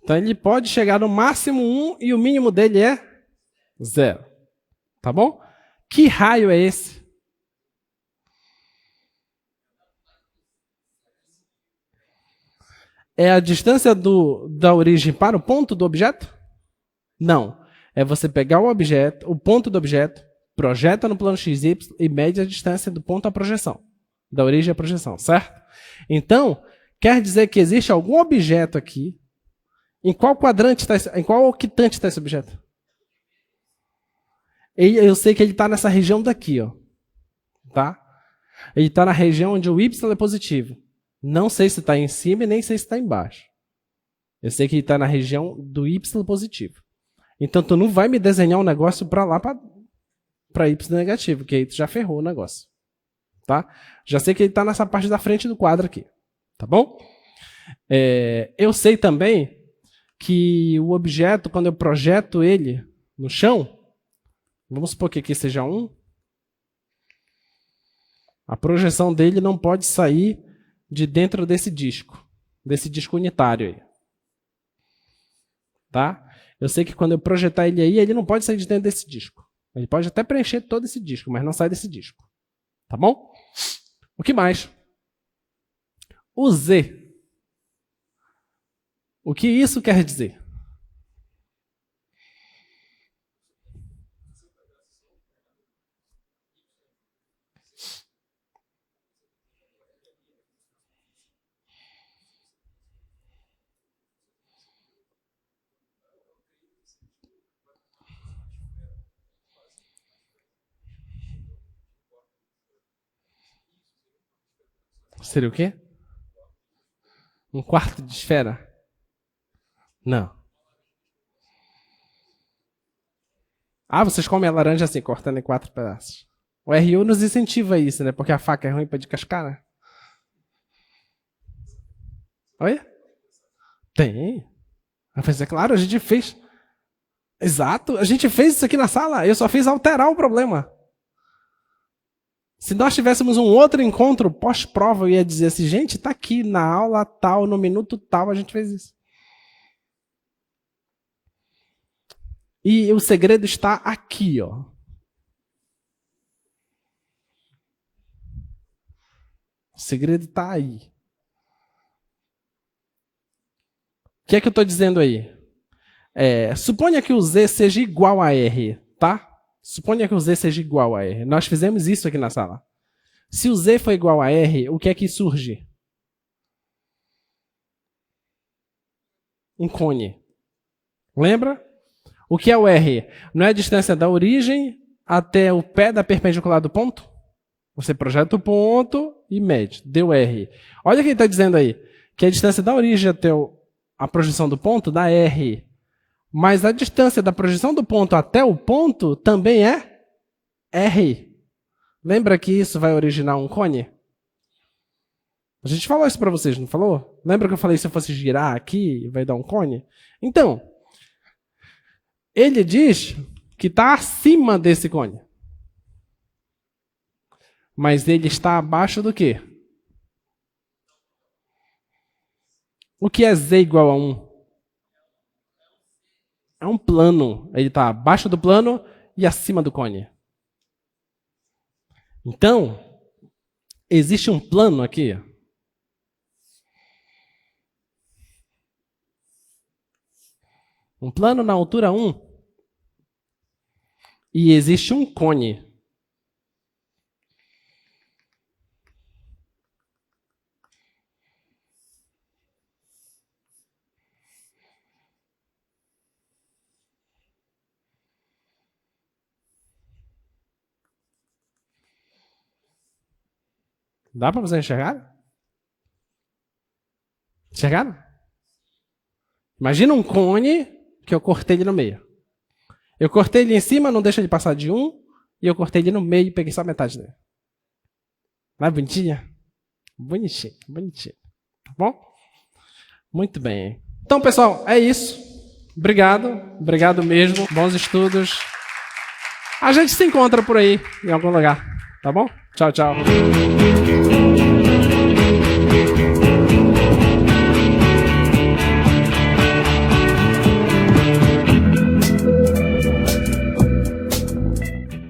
Então ele pode chegar no máximo 1 e o mínimo dele é 0. Tá bom? Que raio é esse? É a distância da origem para o ponto do objeto? Não. É você pegar o objeto, o ponto do objeto, projeta no plano XY e mede a distância do ponto à projeção. Da origem à projeção, certo? Então, quer dizer que existe algum objeto aqui. Em qual quadrante está, em qual octante está esse objeto? Eu sei que ele está nessa região daqui, ó. Tá? Ele está na região onde o Y é positivo. Não sei se está em cima e nem sei se está embaixo. Eu sei que ele está na região do Y positivo. Então, tu não vai me desenhar um negócio para lá, para Y negativo, que aí tu já ferrou o negócio. Tá? Já sei que ele está nessa parte da frente do quadro aqui. Tá bom? Eu sei também que o objeto, quando eu projeto ele no chão, vamos supor que aqui seja 1, a projeção dele não pode sair de dentro desse disco unitário aí. Tá? Eu sei que quando eu projetar ele aí, ele não pode sair de dentro desse disco. Ele pode até preencher todo esse disco, mas não sai desse disco. Tá bom? O que mais? O Z. O que isso quer dizer? Seria o quê? Um quarto de esfera? Não. Ah, vocês comem a laranja assim, cortando em 4 pedaços. O RU nos incentiva isso, né? Porque a faca é ruim para descascar, né? Oi? Tem. Mas é claro, a gente fez. Exato, a gente fez isso aqui na sala. Eu só fiz alterar o problema. Se nós tivéssemos um outro encontro pós-prova, eu ia dizer assim, gente, tá aqui na aula tal, no minuto tal, a gente fez isso. E o segredo está aqui, ó. O segredo está aí. O que é que eu estou dizendo aí? Suponha que o Z seja igual a R, tá? Suponha que o Z seja igual a R. Nós fizemos isso aqui na sala. Se o Z for igual a R, o que é que surge? Um cone. Lembra? O que é o R? Não é a distância da origem até o pé da perpendicular do ponto? Você projeta o ponto e mede. Deu R. Olha o que ele está dizendo aí. Que a distância da origem até a projeção do ponto dá R. Mas a distância da projeção do ponto até o ponto também é R. Lembra que isso vai originar um cone? A gente falou isso para vocês, não falou? Lembra que eu falei se eu fosse girar aqui, vai dar um cone? Então, ele diz que está acima desse cone. Mas ele está abaixo do quê? O que é Z igual a 1? É um plano. Ele está abaixo do plano e acima do cone. Então, existe um plano aqui. Um plano na altura 1. E existe um cone. Dá para vocês enxergar? Enxergaram? Imagina um cone que eu cortei ele no meio. Eu cortei ele em cima, não deixa ele passar de 1, e eu cortei ele no meio e peguei só a metade dele. Não é bonitinha? Bonitinho, bonitinho. Tá bom? Muito bem. Então, pessoal, é isso. Obrigado. Obrigado mesmo. Bons estudos. A gente se encontra por aí, em algum lugar. Tá bom? Tchau, tchau.